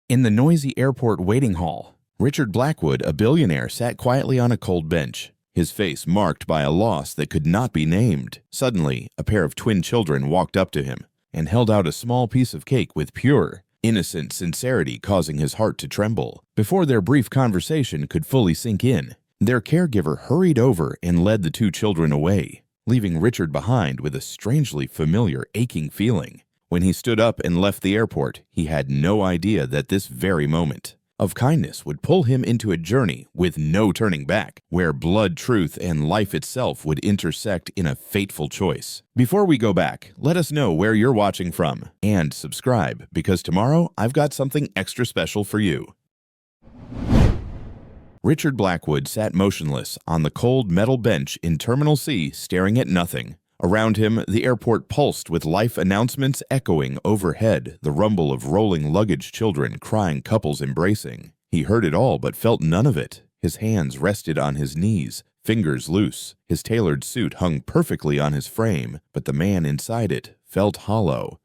In the noisy airport waiting hall, Richard Blackwood, a billionaire, sat quietly on a cold bench, his face marked by a loss that could not be named. Suddenly, a pair of twin children walked up to him and held out a small piece of cake with pure, innocent sincerity causing his heart to tremble. Before their brief conversation could fully sink in, their caregiver hurried over and led the two children away, leaving Richard behind with a strangely familiar aching feeling. When he stood up and left the airport, he had no idea that this very moment of kindness would pull him into a journey with no turning back, where blood, truth, and life itself would intersect in a fateful choice. Before we go back, let us know where you're watching from and subscribe, because tomorrow I've got something extra special for you. Richard Blackwood sat motionless on the cold metal bench in Terminal C, staring at nothing. Around him, the airport pulsed with life announcements echoing overhead, the rumble of rolling luggage, children, crying couples embracing. He heard it all but felt none of it. His hands rested on his knees, fingers loose. His tailored suit hung perfectly on his frame, but the man inside it felt hollow,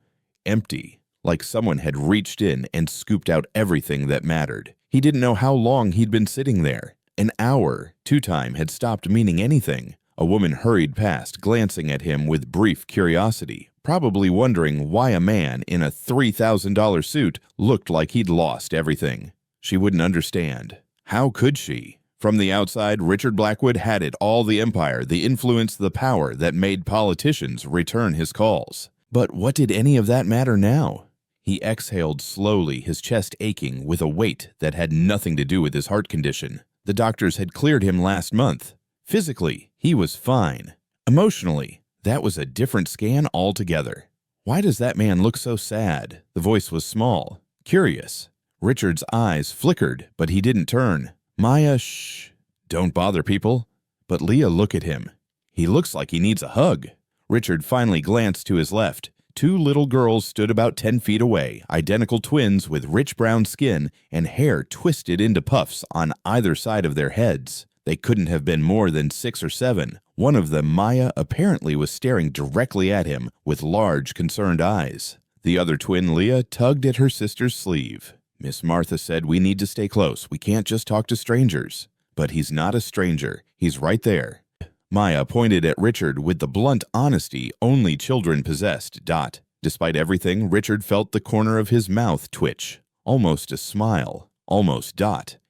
empty, like someone had reached in and scooped out everything that mattered. He didn't know how long he'd been sitting there. An hour, time had stopped meaning anything. A woman hurried past, glancing at him with brief curiosity, probably wondering why a man in a $3,000 suit looked like he'd lost everything. She wouldn't understand. How could she? From the outside, Richard Blackwood had it all: the empire, the influence, the power that made politicians return his calls. But what did any of that matter now? He exhaled slowly, his chest aching with a weight that had nothing to do with his heart condition. The doctors had cleared him last month. Physically, he was fine. Emotionally, that was a different scan altogether. Why does that man look so sad? The voice was small, curious. Richard's eyes flickered, but he didn't turn. Maya, shh. Don't bother people. But Leah, look at him. He looks like he needs a hug. Richard finally glanced to his left. Two little girls stood about 10 feet away, identical twins with rich brown skin and hair twisted into puffs on either side of their heads. They couldn't have been more than 6 or 7. One of them, Maya, apparently was staring directly at him with large, concerned eyes. The other twin, Leah, tugged at her sister's sleeve. Miss Martha said, "We need to stay close. We can't just talk to strangers." But he's not a stranger. He's right there. Maya pointed at Richard with the blunt honesty only children possessed. Despite everything, Richard felt the corner of his mouth twitch. Almost a smile. Almost.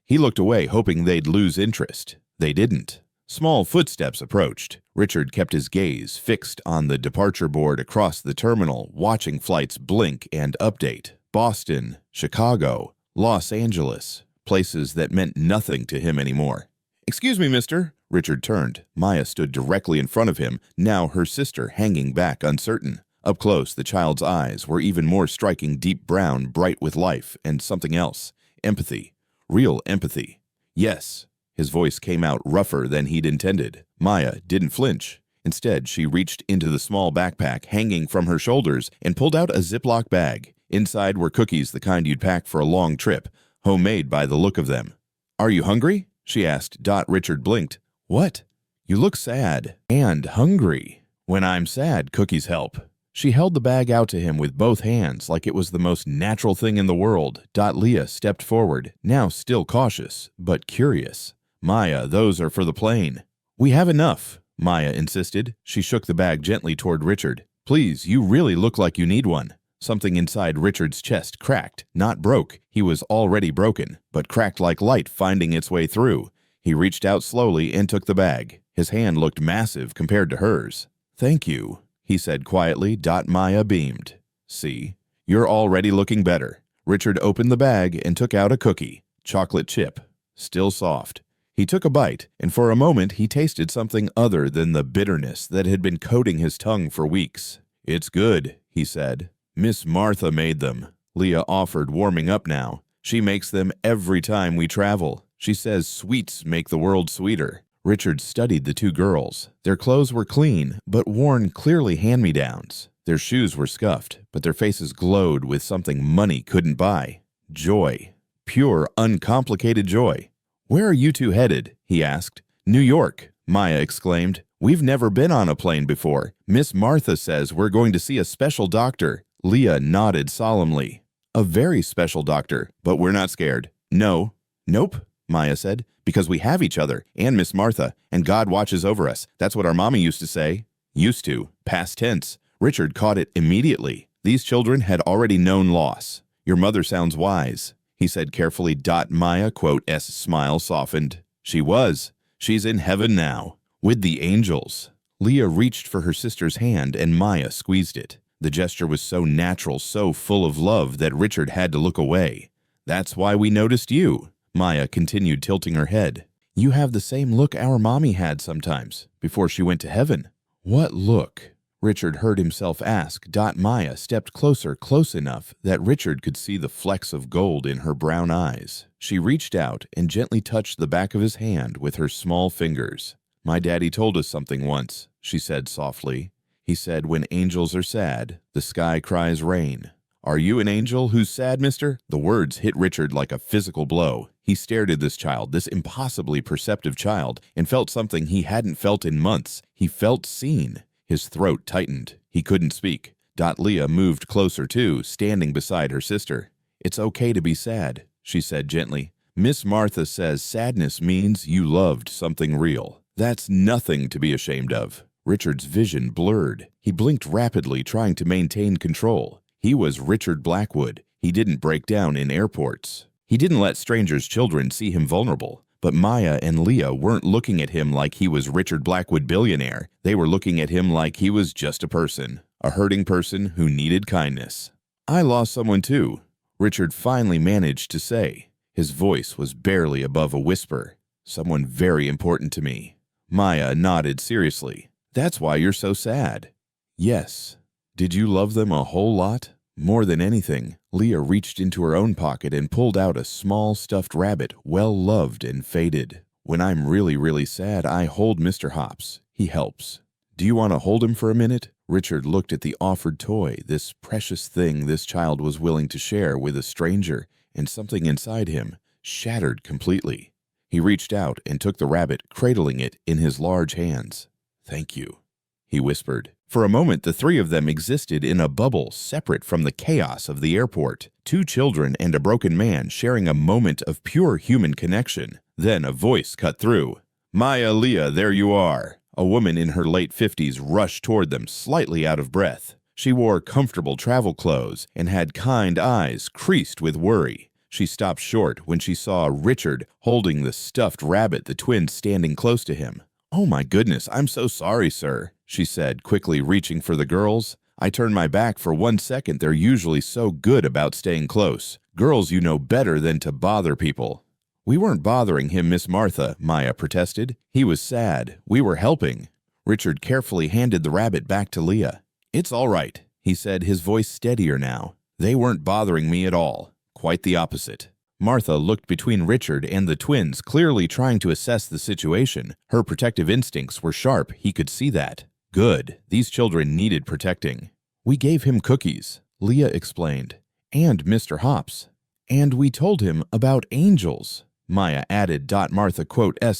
He looked away, hoping they'd lose interest. They didn't. Small footsteps approached. Richard kept his gaze fixed on the departure board across the terminal, watching flights blink and update. Boston, Chicago, Los Angeles, places that meant nothing to him anymore. "Excuse me, mister." Richard turned. Maya stood directly in front of him, now her sister hanging back uncertain. Up close, the child's eyes were even more striking, deep brown, bright with life and something else. Empathy. Real empathy. "Yes." His voice came out rougher than he'd intended. Maya didn't flinch. Instead, she reached into the small backpack hanging from her shoulders and pulled out a Ziploc bag. Inside were cookies, the kind you'd pack for a long trip, homemade by the look of them. "Are you hungry?" she asked. Richard blinked. "What? You look sad and hungry." "When I'm sad, cookies help." She held the bag out to him with both hands like it was the most natural thing in the world. Leah stepped forward, now still cautious, but curious. "Maya, those are for the plane." "We have enough," Maya insisted. She shook the bag gently toward Richard. "Please, you really look like you need one." Something inside Richard's chest cracked, not broke. He was already broken, but cracked like light finding its way through. He reached out slowly and took the bag. His hand looked massive compared to hers. "Thank you," he said quietly. Maya beamed. "See, you're already looking better." Richard opened the bag and took out a cookie. Chocolate chip. Still soft. He took a bite, and for a moment he tasted something other than the bitterness that had been coating his tongue for weeks. "It's good," he said. "Miss Martha made them," Leah offered, warming up now. "She makes them every time we travel. She says sweets make the world sweeter." Richard studied the two girls. Their clothes were clean, but worn clearly hand-me-downs. Their shoes were scuffed, but their faces glowed with something money couldn't buy. Joy. Pure, uncomplicated joy. "Where are you two headed?" he asked. "New York," Maya exclaimed. "We've never been on a plane before. Miss Martha says we're going to see a special doctor." Leah nodded solemnly. A very special doctor, but we're not scared. No. Nope, Maya said, because we have each other and Miss Martha, and God watches over us. That's what our mommy used to say. Used to. Past tense. Richard caught it immediately. These children had already known loss. Your mother sounds wise, he said carefully. Maya, S smile softened. She was. She's in heaven now, with the angels. Leah reached for her sister's hand and Maya squeezed it. The gesture was so natural, so full of love that Richard had to look away. That's why we noticed you, Maya continued, tilting her head. You have the same look our mommy had sometimes, before she went to heaven. What look? Richard heard himself ask. Maya stepped close enough that Richard could see the flecks of gold in her brown eyes. She reached out and gently touched the back of his hand with her small fingers. My daddy told us something once, she said softly. He said, when angels are sad, the sky cries rain. Are you an angel who's sad, mister? The words hit Richard like a physical blow. He stared at this child, this impossibly perceptive child, and felt something he hadn't felt in months. He felt seen. His throat tightened. He couldn't speak. Leah moved closer too, standing beside her sister. It's okay to be sad, she said gently. Miss Martha says sadness means you loved something real. That's nothing to be ashamed of. Richard's vision blurred. He blinked rapidly, trying to maintain control. He was Richard Blackwood. He didn't break down in airports. He didn't let strangers' children see him vulnerable. But Maya and Leah weren't looking at him like he was Richard Blackwood, billionaire. They were looking at him like he was just a person, a hurting person who needed kindness. I lost someone too, Richard finally managed to say. His voice was barely above a whisper. Someone very important to me. Maya nodded seriously. That's why you're so sad. Yes. Did you love them a whole lot? More than anything, Leah reached into her own pocket and pulled out a small stuffed rabbit, well-loved and faded. When I'm really sad, I hold Mr. Hops. He helps. Do you want to hold him for a minute? Richard looked at the offered toy, this precious thing this child was willing to share with a stranger, and something inside him shattered completely. He reached out and took the rabbit, cradling it in his large hands. Thank you, he whispered. For a moment, the three of them existed in a bubble separate from the chaos of the airport. Two children and a broken man sharing a moment of pure human connection. Then a voice cut through. Maya, Leah, there you are. A woman in her late 50s rushed toward them, slightly out of breath. She wore comfortable travel clothes and had kind eyes creased with worry. She stopped short when she saw Richard holding the stuffed rabbit, the twins standing close to him. Oh my goodness, I'm so sorry, sir, she said, quickly reaching for the girls. I turned my back for 1 second. They're usually so good about staying close. Girls, you know better than to bother people. We weren't bothering him, Miss Martha, Maya protested. He was sad. We were helping. Richard carefully handed the rabbit back to Leah. It's all right, he said, his voice steadier now. They weren't bothering me at all. Quite the opposite. Martha looked between Richard and the twins, clearly trying to assess the situation. Her protective instincts were sharp. He could see that. Good. These children needed protecting. We gave him cookies, Leah explained, and Mr. Hops. And we told him about angels, Maya added. Martha,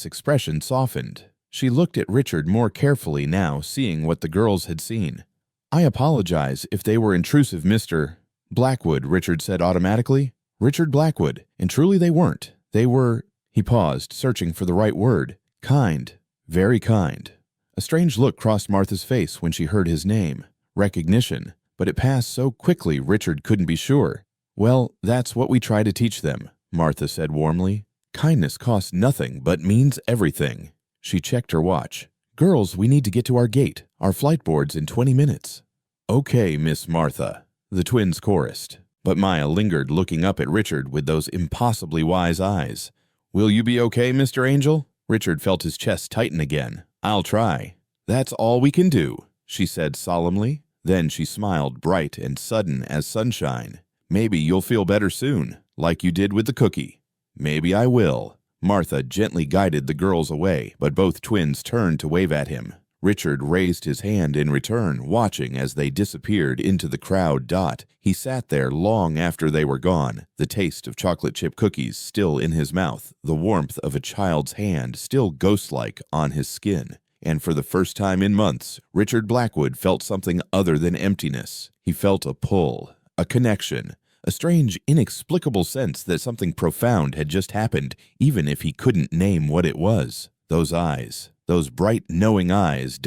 expression softened. She looked at Richard more carefully now, seeing what the girls had seen. I apologize if they were intrusive, Mr. Blackwood, Richard said automatically. Richard Blackwood, and truly they weren't. They were, he paused, searching for the right word, kind, very kind. A strange look crossed Martha's face when she heard his name, recognition, but it passed so quickly Richard couldn't be sure. Well, that's what we try to teach them, Martha said warmly. Kindness costs nothing but means everything. She checked her watch. Girls, we need to get to our gate. Our flight board's in 20 minutes. Okay, Miss Martha, the twins chorused. But Maya lingered, looking up at Richard with those impossibly wise eyes. Will you be okay, Mr. Angel? Richard felt his chest tighten again. I'll try. That's all we can do, she said solemnly. Then she smiled, bright and sudden as sunshine. Maybe you'll feel better soon, like you did with the cookie. Maybe I will. Martha gently guided the girls away, but both twins turned to wave at him. Richard raised his hand in return, watching as they disappeared into the crowd. He sat there long after they were gone, the taste of chocolate chip cookies still in his mouth, the warmth of a child's hand still ghost-like on his skin. And for the first time in months, Richard Blackwood felt something other than emptiness. He felt a pull, a connection, a strange, inexplicable sense that something profound had just happened, even if he couldn't name what it was. Those eyes, those bright, knowing eyes,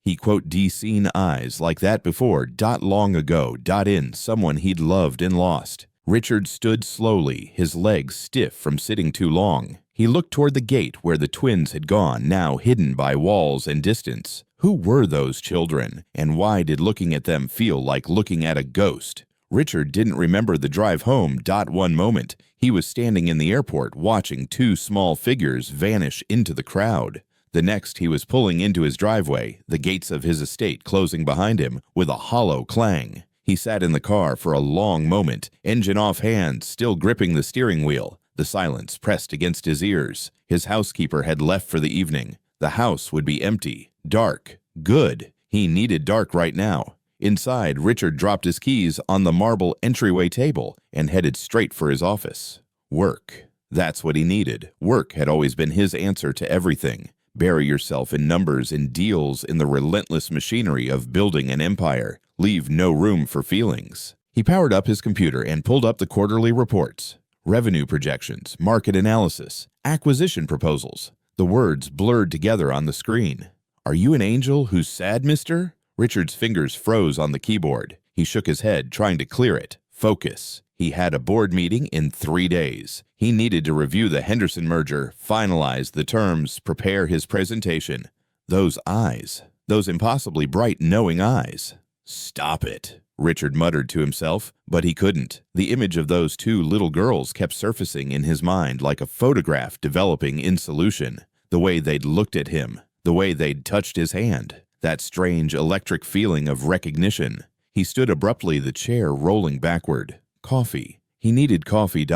he "seen eyes like that before, long ago, in someone he'd loved and lost." Richard stood slowly, his legs stiff from sitting too long. He looked toward the gate where the twins had gone, now hidden by walls and distance. Who were those children, and why did looking at them feel like looking at a ghost? Richard didn't remember the drive home. One moment, he was standing in the airport watching two small figures vanish into the crowd. The next, he was pulling into his driveway, the gates of his estate closing behind him with a hollow clang. He sat in the car for a long moment, engine off hands, still gripping the steering wheel. The silence pressed against his ears. His housekeeper had left for the evening. The house would be empty, dark, good. He needed dark right now. Inside, Richard dropped his keys on the marble entryway table and headed straight for his office. Work. That's what he needed. Work had always been his answer to everything. Bury yourself in numbers and deals in the relentless machinery of building an empire. Leave no room for feelings. He powered up his computer and pulled up the quarterly reports. Revenue projections, market analysis, acquisition proposals. The words blurred together on the screen. "Are you an angel who's sad, mister?" Richard's fingers froze on the keyboard. He shook his head, trying to clear it. Focus. He had a board meeting in 3 days. He needed to review the Henderson merger, finalize the terms, prepare his presentation. Those eyes. Those impossibly bright, knowing eyes. "Stop it," Richard muttered to himself, but he couldn't. The image of those two little girls kept surfacing in his mind like a photograph developing in solution. The way they'd looked at him, the way they'd touched his hand, that strange electric feeling of recognition. He stood abruptly, the chair rolling backward. Coffee. He needed coffee.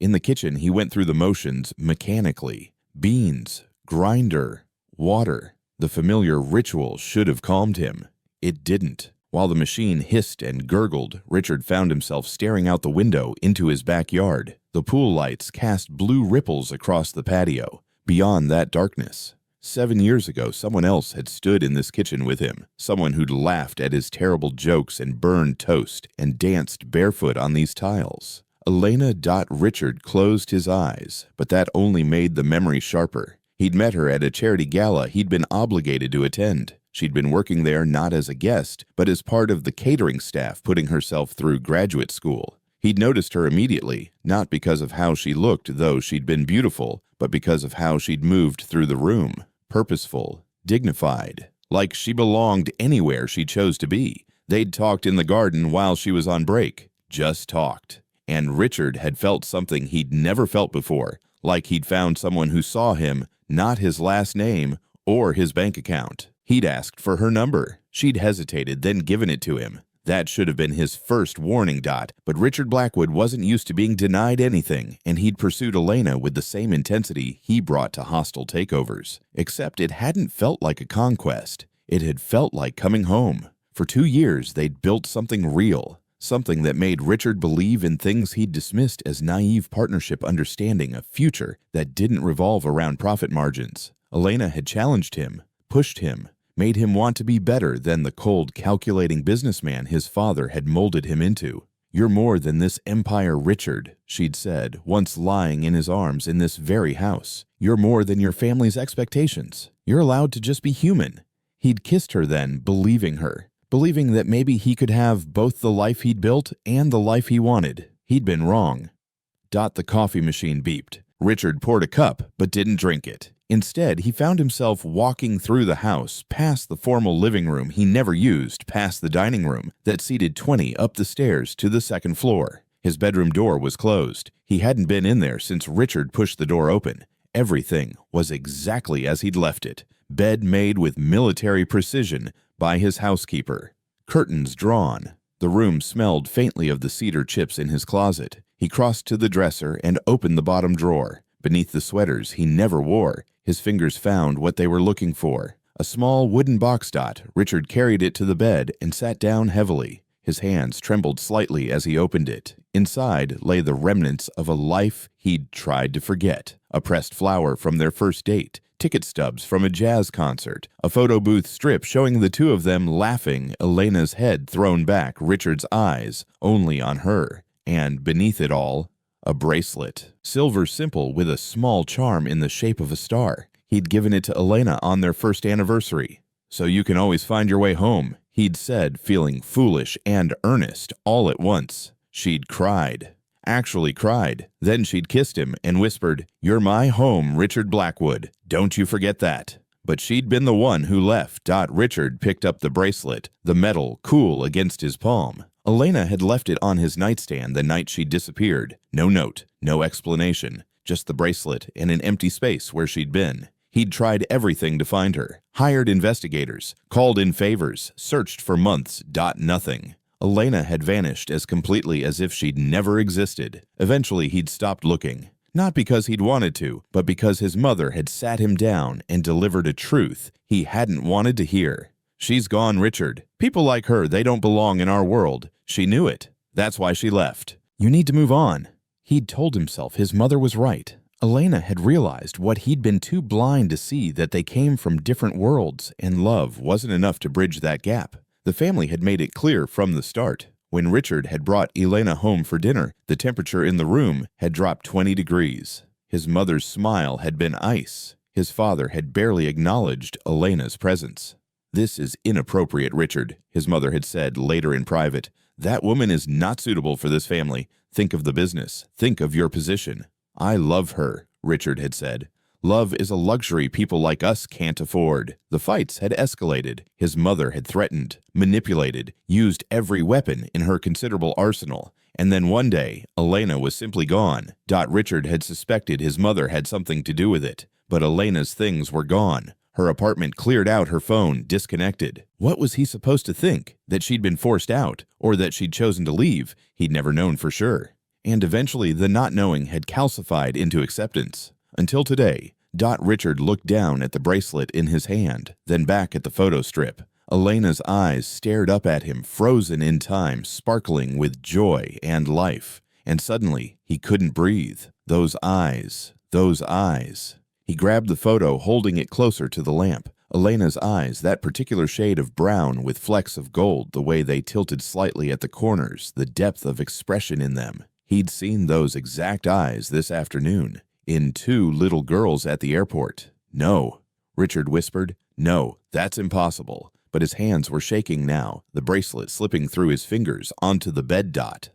In the kitchen, he went through the motions mechanically. Beans, grinder, water. The familiar ritual should have calmed him. It didn't. While the machine hissed and gurgled, Richard found himself staring out the window into his backyard. The pool lights cast blue ripples across the patio. Beyond that darkness, 7 years ago, someone else had stood in this kitchen with him, someone who'd laughed at his terrible jokes and burned toast and danced barefoot on these tiles. Elena. Richard closed his eyes, but that only made the memory sharper. He'd met her at a charity gala he'd been obligated to attend. She'd been working there not as a guest, but as part of the catering staff putting herself through graduate school. He'd noticed her immediately, not because of how she looked, though she'd been beautiful, but because of how she'd moved through the room. Purposeful, dignified, like she belonged anywhere she chose to be. They'd talked in the garden while she was on break. Just talked. And Richard had felt something he'd never felt before, like he'd found someone who saw him, not his last name or his bank account. He'd asked for her number. She'd hesitated, then given it to him. That should have been his first warning. But Richard Blackwood wasn't used to being denied anything, and he'd pursued Elena with the same intensity he brought to hostile takeovers. Except it hadn't felt like a conquest. It had felt like coming home. For 2 years, they'd built something real, something that made Richard believe in things he'd dismissed as naive partnership, understanding a future that didn't revolve around profit margins. Elena had challenged him, pushed him, made him want to be better than the cold, calculating businessman his father had molded him into. "You're more than this empire, Richard," she'd said, once lying in his arms in this very house. "You're more than your family's expectations. You're allowed to just be human." He'd kissed her then, believing her, believing that maybe he could have both the life he'd built and the life he wanted. He'd been wrong. The coffee machine beeped. Richard poured a cup, but didn't drink it. Instead, he found himself walking through the house, past the formal living room he never used, past the dining room that seated 20 up the stairs to the second floor. His bedroom door was closed. He hadn't been in there since Richard pushed the door open. Everything was exactly as he'd left it. Bed made with military precision by his housekeeper. Curtains drawn. The room smelled faintly of the cedar chips in his closet. He crossed to the dresser and opened the bottom drawer. Beneath the sweaters he never wore, his fingers found what they were looking for. A small wooden box. Richard carried it to the bed and sat down heavily. His hands trembled slightly as he opened it. Inside lay the remnants of a life he'd tried to forget. A pressed flower from their first date, ticket stubs from a jazz concert, a photo booth strip showing the two of them laughing, Elena's head thrown back, Richard's eyes only on her. and beneath it all, a bracelet. Silver simple with a small charm in the shape of a star. He'd given it to Elena on their first anniversary. "So you can always find your way home," he'd said, feeling foolish and earnest all at once. She'd cried. Actually cried. Then she'd kissed him and whispered, "You're my home, Richard Blackwood. Don't you forget that." But she'd been the one who left. Richard picked up the bracelet, the metal cool against his palm. Elena had left it on his nightstand the night she'd disappeared. No note, no explanation, just the bracelet and an empty space where she'd been. He'd tried everything to find her, hired investigators, called in favors, searched for months. Nothing. Elena had vanished as completely as if she'd never existed. Eventually, he'd stopped looking. Not because he'd wanted to, but because his mother had sat him down and delivered a truth he hadn't wanted to hear. "She's gone, Richard. People like her, they don't belong in our world. She knew it. That's why she left. You need to move on." He'd told himself his mother was right. Elena had realized what he'd been too blind to see, that they came from different worlds, and love wasn't enough to bridge that gap. The family had made it clear from the start. When Richard had brought Elena home for dinner, the temperature in the room had dropped 20 degrees. His mother's smile had been ice. His father had barely acknowledged Elena's presence. "This is inappropriate, Richard," his mother had said later in private. "That woman is not suitable for this family. Think of the business. Think of your position." "I love her," Richard had said. "Love is a luxury people like us can't afford." The fights had escalated. His mother had threatened, manipulated, used every weapon in her considerable arsenal. And then one day, Elena was simply gone. Richard had suspected his mother had something to do with it. But Elena's things were gone. Her apartment cleared out, her phone disconnected. What was he supposed to think? That she'd been forced out, or that she'd chosen to leave? He'd never known for sure. And eventually the not knowing had calcified into acceptance. Until today, Richard looked down at the bracelet in his hand, then back at the photo strip. Elena's eyes stared up at him, frozen in time, sparkling with joy and life. And suddenly, he couldn't breathe. Those eyes, those eyes. He grabbed the photo, holding it closer to the lamp. Elena's eyes, that particular shade of brown with flecks of gold, the way they tilted slightly at the corners, the depth of expression in them. He'd seen those exact eyes this afternoon, in 2 little girls at the airport. "No," Richard whispered. "No, that's impossible." But his hands were shaking now, the bracelet slipping through his fingers onto the bed.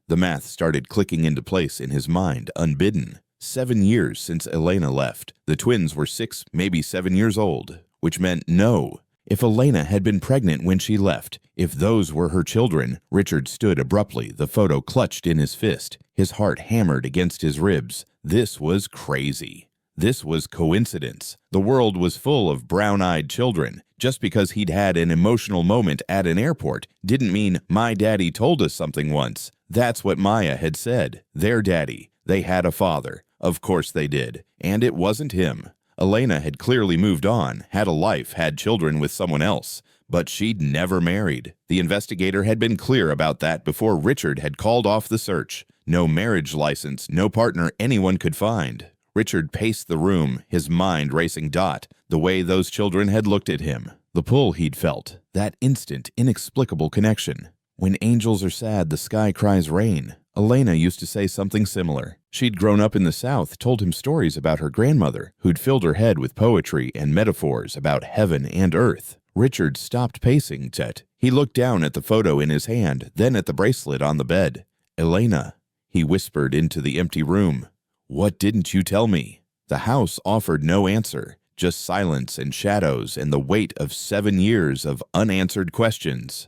The math started clicking into place in his mind, unbidden. 7 years since Elena left. The twins were 6, maybe 7 years old, which meant no. If Elena had been pregnant when she left, if those were her children, Richard stood abruptly, the photo clutched in his fist, his heart hammered against his ribs. This was crazy. This was coincidence. The world was full of brown-eyed children. Just because he'd had an emotional moment at an airport didn't mean "my daddy told us something once." That's what Maya had said. Their daddy. They had a father. Of course they did. And it wasn't him. Elena had clearly moved on, had a life, had children with someone else. But she'd never married. The investigator had been clear about that before Richard had called off the search. No marriage license, no partner anyone could find. Richard paced the room, his mind racing. The way those children had looked at him. The pull he'd felt. That instant, inexplicable connection. When angels are sad, the sky cries rain. Elena used to say something similar. She'd grown up in the South, told him stories about her grandmother, who'd filled her head with poetry and metaphors about heaven and earth. Richard stopped pacing. He looked down at the photo in his hand, then at the bracelet on the bed. "Elena," he whispered into the empty room. "What didn't you tell me?" The house offered no answer, just silence and shadows and the weight of 7 years of unanswered questions.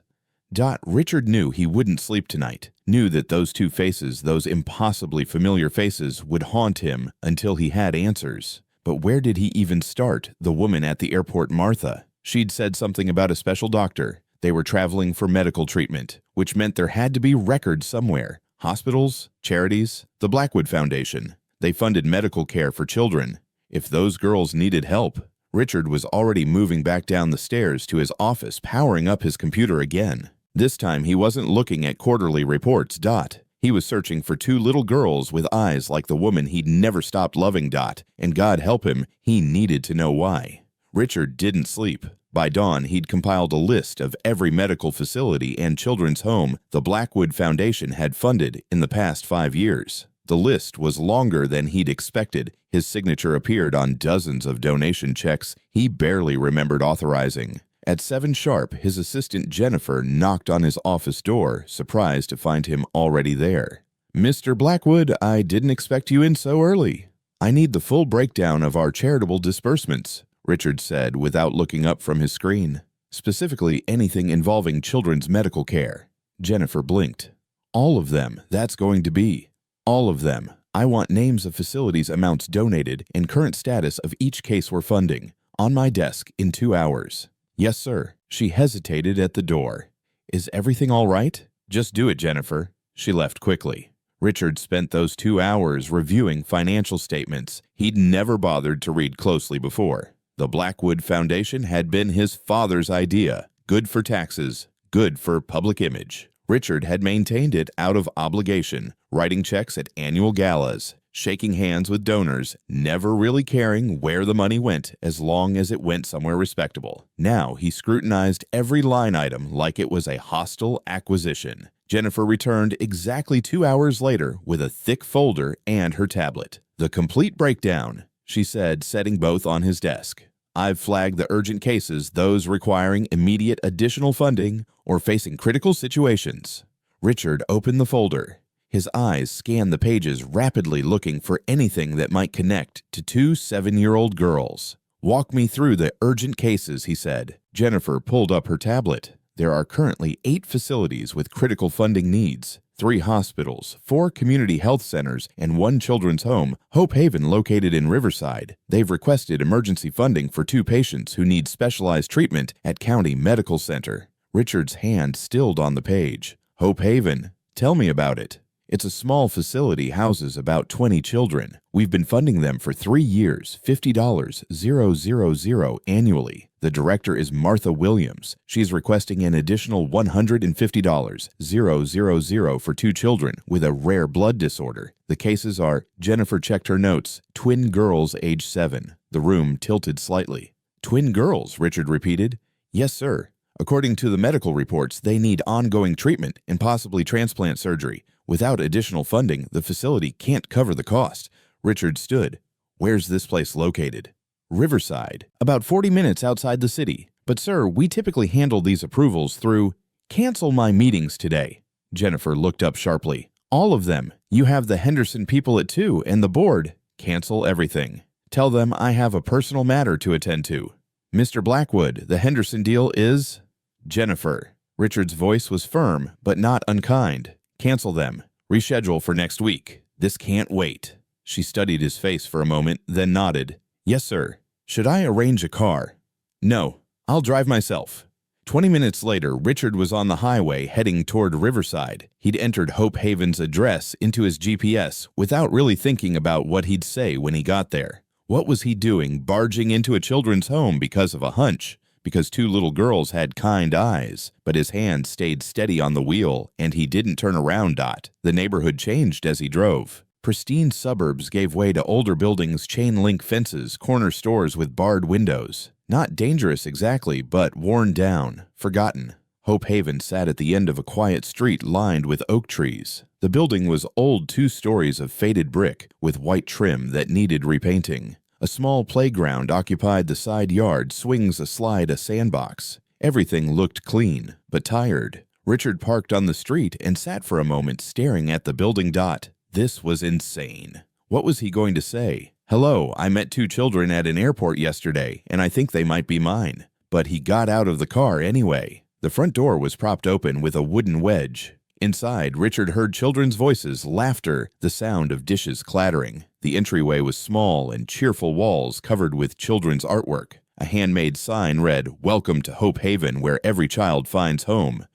Richard knew he wouldn't sleep tonight, knew that those 2 faces, those impossibly familiar faces, would haunt him until he had answers. But where did he even start? The woman at the airport, Martha. She'd said something about a special doctor. They were traveling for medical treatment, which meant there had to be records somewhere. Hospitals, charities, the Blackwood Foundation. They funded medical care for children. If those girls needed help. Richard was already moving back down the stairs to his office, powering up his computer again. This time he wasn't looking at quarterly reports. He was searching for 2 little girls with eyes like the woman he'd never stopped loving. And God help him, he needed to know why. Richard didn't sleep. By dawn, he'd compiled a list of every medical facility and children's home the Blackwood Foundation had funded in the past 5 years. The list was longer than he'd expected. His signature appeared on dozens of donation checks he barely remembered authorizing. At 7 sharp, his assistant Jennifer knocked on his office door, surprised to find him already there. "Mr. Blackwood, I didn't expect you in so early. I need the full breakdown of our charitable disbursements," Richard said without looking up from his screen. "Specifically, anything involving children's medical care." Jennifer blinked. "All of them, that's going to be. All of them. I want names of facilities, amounts donated, and current status of each case we're funding. On my desk in 2 hours." "Yes, sir." She hesitated at the door. "Is everything all right?" "Just do it, Jennifer." She left quickly. Richard spent those 2 hours reviewing financial statements he'd never bothered to read closely before. The Blackwood Foundation had been his father's idea. Good for taxes, good for public image. Richard had maintained it out of obligation, writing checks at annual galas, shaking hands with donors, never really caring where the money went as long as it went somewhere respectable. Now he scrutinized every line item like it was a hostile acquisition. Jennifer returned exactly 2 hours later with a thick folder and her tablet. "The complete breakdown," she said, setting both on his desk. "I've flagged the urgent cases, those requiring immediate additional funding or facing critical situations." Richard opened the folder. His eyes scanned the pages rapidly, looking for anything that might connect to 2 7-year-old girls. "Walk me through the urgent cases," he said. Jennifer pulled up her tablet. "There are currently 8 facilities with critical funding needs, 3 hospitals, 4 community health centers, and 1 children's home, Hope Haven, located in Riverside. They've requested emergency funding for 2 patients who need specialized treatment at County Medical Center." Richard's hand stilled on the page. "Hope Haven, tell me about it." "It's a small facility, houses about 20 children. We've been funding them for 3 years, $50,000 annually. The director is Martha Williams. She's requesting an additional $150,000 for 2 children with a rare blood disorder. The cases are," Jennifer checked her notes, "twin girls age 7. The room tilted slightly. "Twin girls," Richard repeated. "Yes, sir. According to the medical reports, they need ongoing treatment and possibly transplant surgery. Without additional funding, the facility can't cover the cost." Richard stood. "Where's this place located?" "Riverside, about 40 minutes outside the city. But sir, we typically handle these approvals through—" "Cancel my meetings today." Jennifer looked up sharply. "All of them. You have the Henderson people at 2 and the board." "Cancel everything. Tell them I have a personal matter to attend to." "Mr. Blackwood, the Henderson deal is—" "Jennifer." Richard's voice was firm, but not unkind. "Cancel them. Reschedule for next week. This can't wait." She studied his face for a moment, then nodded. "Yes, sir. Should I arrange a car?" "No. I'll drive myself." 20 minutes later, Richard was on the highway heading toward Riverside. He'd entered Hope Haven's address into his GPS without really thinking about what he'd say when he got there. What was he doing barging into a children's home because of a hunch? Because 2 little girls had kind eyes, but his hand stayed steady on the wheel, and he didn't turn around. The neighborhood changed as he drove. Pristine suburbs gave way to older buildings, chain-link fences, corner stores with barred windows. Not dangerous exactly, but worn down, forgotten. Hope Haven sat at the end of a quiet street lined with oak trees. The building was old 2 stories of faded brick with white trim that needed repainting. A small playground occupied the side yard, swings aslide a sandbox. Everything looked clean, but tired. Richard parked on the street and sat for a moment staring at the building. This was insane. What was he going to say? "Hello, I met 2 children at an airport yesterday, and I think they might be mine." But he got out of the car anyway. The front door was propped open with a wooden wedge. Inside, Richard heard children's voices, laughter, the sound of dishes clattering. The entryway was small and cheerful walls covered with children's artwork. A handmade sign read, "Welcome to Hope Haven, where every child finds home."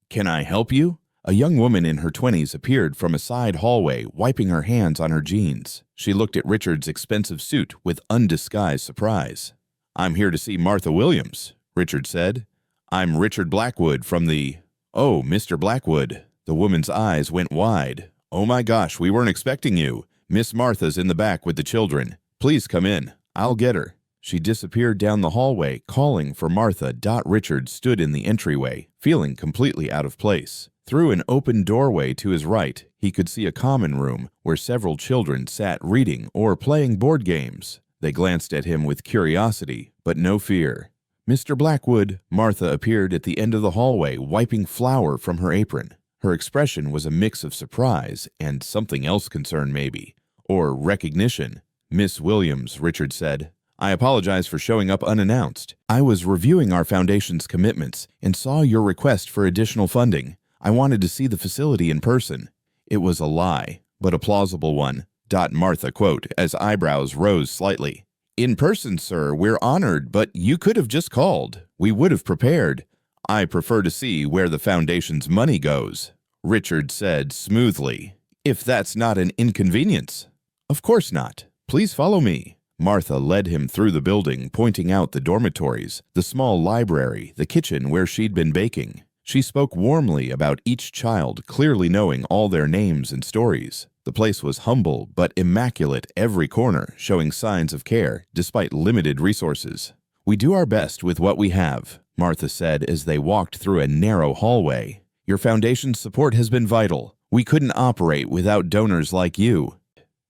"Can I help you?" A young woman in her 20s appeared from a side hallway, wiping her hands on her jeans. She looked at Richard's expensive suit with undisguised surprise. "I'm here to see Martha Williams," Richard said. "I'm Richard Blackwood from the—" "Oh, Mr. Blackwood." The woman's eyes went wide. "Oh my gosh, we weren't expecting you. Miss Martha's in the back with the children. Please come in. I'll get her." She disappeared down the hallway, calling for Martha. Richard stood in the entryway, feeling completely out of place. Through an open doorway to his right, he could see a common room where several children sat reading or playing board games. They glanced at him with curiosity, but no fear. "Mr. Blackwood," Martha appeared at the end of the hallway, wiping flour from her apron. Her expression was a mix of surprise and something else concerned maybe, or recognition. "Miss Williams," Richard said, "I apologize for showing up unannounced. I was reviewing our foundation's commitments and saw your request for additional funding. I wanted to see the facility in person." It was a lie, but a plausible one. Martha quote as eyebrows rose slightly. "In person, sir, we're honored, but you could have just called. We would have prepared. I prefer to see where the foundation's money goes," Richard said smoothly. "If that's not an inconvenience." "Of course not. Please follow me." Martha led him through the building, pointing out the dormitories, the small library, the kitchen where she'd been baking. She spoke warmly about each child, clearly knowing all their names and stories. The place was humble but immaculate, every corner showing signs of care despite limited resources. "We do our best with what we have," Martha said as they walked through a narrow hallway. "Your foundation's support has been vital. We couldn't operate without donors like you."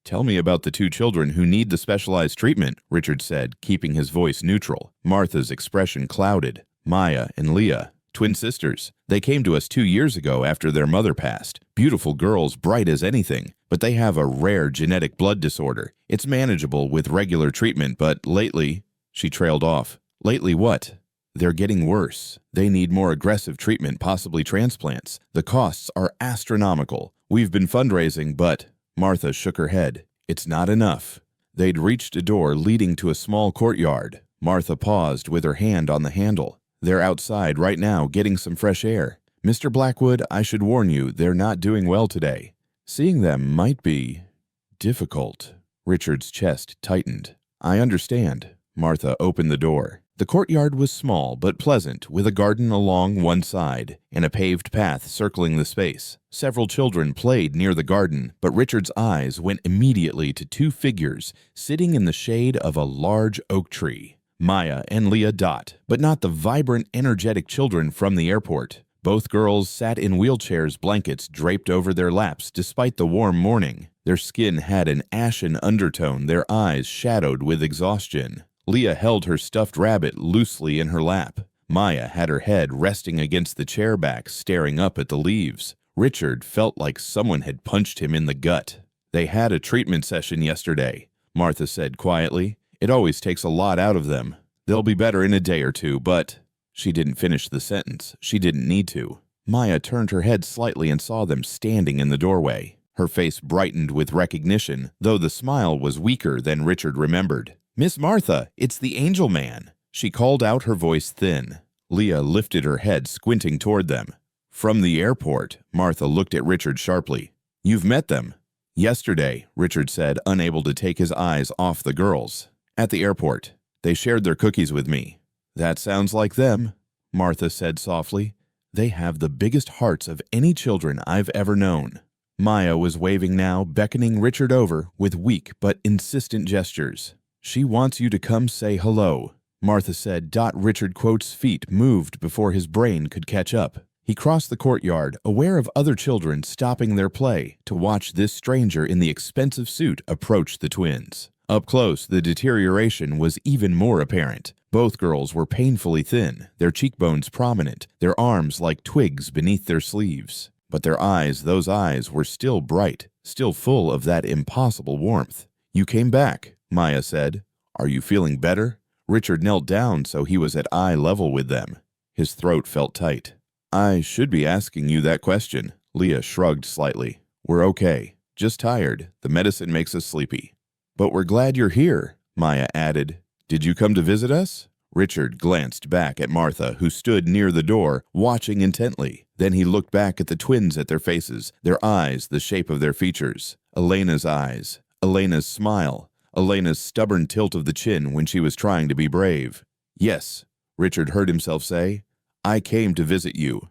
"Tell me about the 2 children who need the specialized treatment," Richard said, keeping his voice neutral. Martha's expression clouded. "Maya and Leah. Twin sisters. They came to us 2 years ago after their mother passed. Beautiful girls, bright as anything, but they have a rare genetic blood disorder. It's manageable with regular treatment, but lately—" She trailed off. "Lately what?" "They're getting worse. They need more aggressive treatment, possibly transplants. The costs are astronomical. We've been fundraising, but—" Martha shook her head. "It's not enough." They'd reached a door leading to a small courtyard. Martha paused with her hand on the handle. "They're outside right now getting some fresh air. Mr. Blackwood, I should warn you, they're not doing well today. Seeing them might be difficult." Richard's chest tightened. "I understand." Martha opened the door. The courtyard was small but pleasant, with a garden along one side and a paved path circling the space. Several children played near the garden, but Richard's eyes went immediately to 2 figures sitting in the shade of a large oak tree. Maya and Leah, but not the vibrant, energetic children from the airport. Both girls sat in wheelchairs, blankets draped over their laps despite the warm morning. Their skin had an ashen undertone, their eyes shadowed with exhaustion. Leah held her stuffed rabbit loosely in her lap. Maya had her head resting against the chair back, staring up at the leaves. Richard felt like someone had punched him in the gut. "They had a treatment session yesterday," Martha said quietly. "It always takes a lot out of them. They'll be better in a day or 2, but—" She didn't finish the sentence. She didn't need to. Maya turned her head slightly and saw them standing in the doorway. Her face brightened with recognition, though the smile was weaker than Richard remembered. "Miss Martha, it's the Angel Man." She called out, her voice thin. Leah lifted her head, squinting toward them. "From the airport," Martha looked at Richard sharply. "You've met them?" "Yesterday," Richard said, unable to take his eyes off the girls. "At the airport. They shared their cookies with me." "That sounds like them," Martha said softly. "They have the biggest hearts of any children I've ever known." Maya was waving now, beckoning Richard over with weak but insistent gestures. "She wants you to come say hello," Martha said. Richard Quote's feet moved before his brain could catch up. He crossed the courtyard, aware of other children stopping their play to watch this stranger in the expensive suit approach the twins. Up close, the deterioration was even more apparent. Both girls were painfully thin, their cheekbones prominent, their arms like twigs beneath their sleeves. But their eyes, those eyes, were still bright, still full of that impossible warmth. "You came back," Maya said. "Are you feeling better?" Richard knelt down so he was at eye level with them. His throat felt tight. "I should be asking you that question." Leah shrugged slightly. "We're okay. Just tired. The medicine makes us sleepy." "But we're glad you're here," Maya added. "Did you come to visit us?" Richard glanced back at Martha, who stood near the door, watching intently. Then he looked back at the twins, at their faces, their eyes, the shape of their features. Elena's eyes, Elena's smile, Elena's stubborn tilt of the chin when she was trying to be brave. "Yes," Richard heard himself say, "I came to visit you."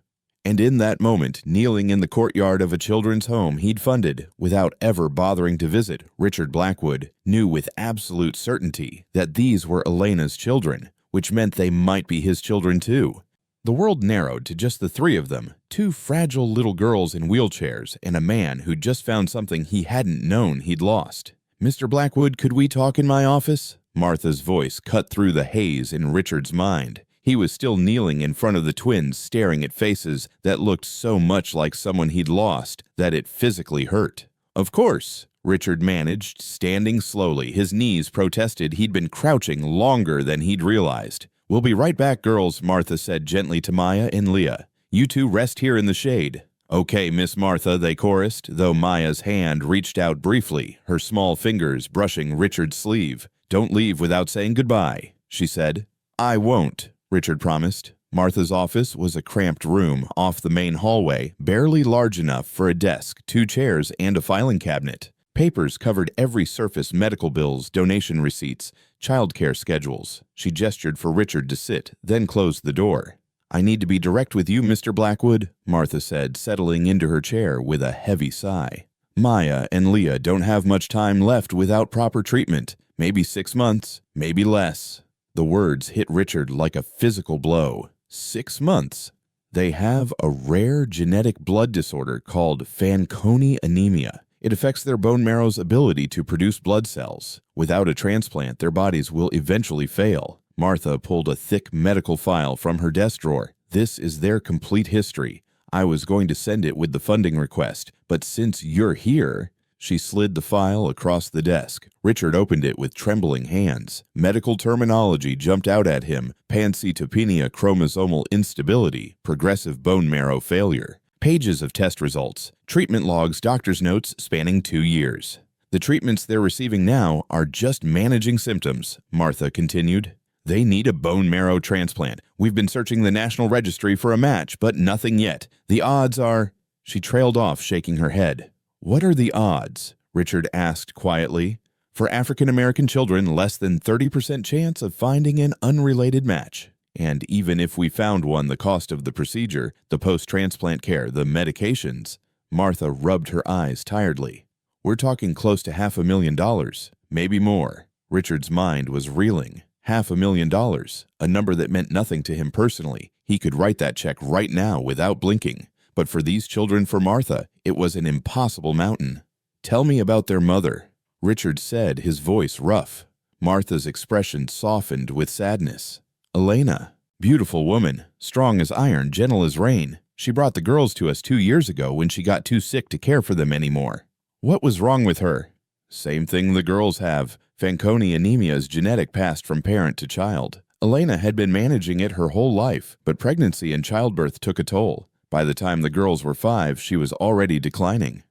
And in that moment, kneeling in the courtyard of a children's home he'd funded without ever bothering to visit, Richard Blackwood knew with absolute certainty that these were Elena's children, which meant they might be his children too. The world narrowed to just the three of them, two fragile little girls in wheelchairs and a man who'd just found something he hadn't known he'd lost. "Mr. Blackwood, could we talk in my office?" Martha's voice cut through the haze in Richard's mind. He was still kneeling in front of the twins, staring at faces that looked so much like someone he'd lost that it physically hurt. "Of course," Richard managed, standing slowly. His knees protested. He'd been crouching longer than he'd realized. "We'll be right back, girls," Martha said gently to Maya and Leah. "You two rest here in the shade." "Okay, Miss Martha," they chorused, though Maya's hand reached out briefly, her small fingers brushing Richard's sleeve. "Don't leave without saying goodbye," she said. "I won't," Richard promised. Martha's office was a cramped room off the main hallway, barely large enough for a desk, 2 chairs, and a filing cabinet. Papers covered every surface: medical bills, donation receipts, childcare schedules. She gestured for Richard to sit, then closed the door. "I need to be direct with you, Mr. Blackwood," Martha said, settling into her chair with a heavy sigh. "Maya and Leah don't have much time left without proper treatment. Maybe 6 months, maybe less." The words hit Richard like a physical blow. 6 months. "They have a rare genetic blood disorder called Fanconi anemia. It affects their bone marrow's ability to produce blood cells. Without a transplant, their bodies will eventually fail." Martha pulled a thick medical file from her desk drawer. "This is their complete history. I was going to send it with the funding request, but since you're here..." She slid the file across the desk. Richard opened it with trembling hands. Medical terminology jumped out at him: pancytopenia, chromosomal instability, progressive bone marrow failure. Pages of test results, treatment logs, doctor's notes spanning 2 years. "The treatments they're receiving now are just managing symptoms," Martha continued. "They need a bone marrow transplant. We've been searching the National Registry for a match, but nothing yet. The odds are..." She trailed off, shaking her head. "What are the odds?" Richard asked quietly. "For African American children, less than 30% chance of finding an unrelated match. And even if we found one, the cost of the procedure, the post-transplant care, the medications..." Martha rubbed her eyes tiredly. "We're talking close to $500,000, maybe more." Richard's mind was reeling. $500,000, a number that meant nothing to him personally. He could write that check right now without blinking. But for these children, for Martha, it was an impossible mountain. "Tell me about their mother," Richard said, his voice rough. Martha's expression softened with sadness. "Elena, beautiful woman, strong as iron, gentle as rain. She brought the girls to us 2 years ago when she got too sick to care for them anymore." "What was wrong with her?" "Same thing the girls have. Fanconi anemia is genetic, passed from parent to child. Elena had been managing it her whole life, but pregnancy and childbirth took a toll. By the time the girls were 5, she was already declining."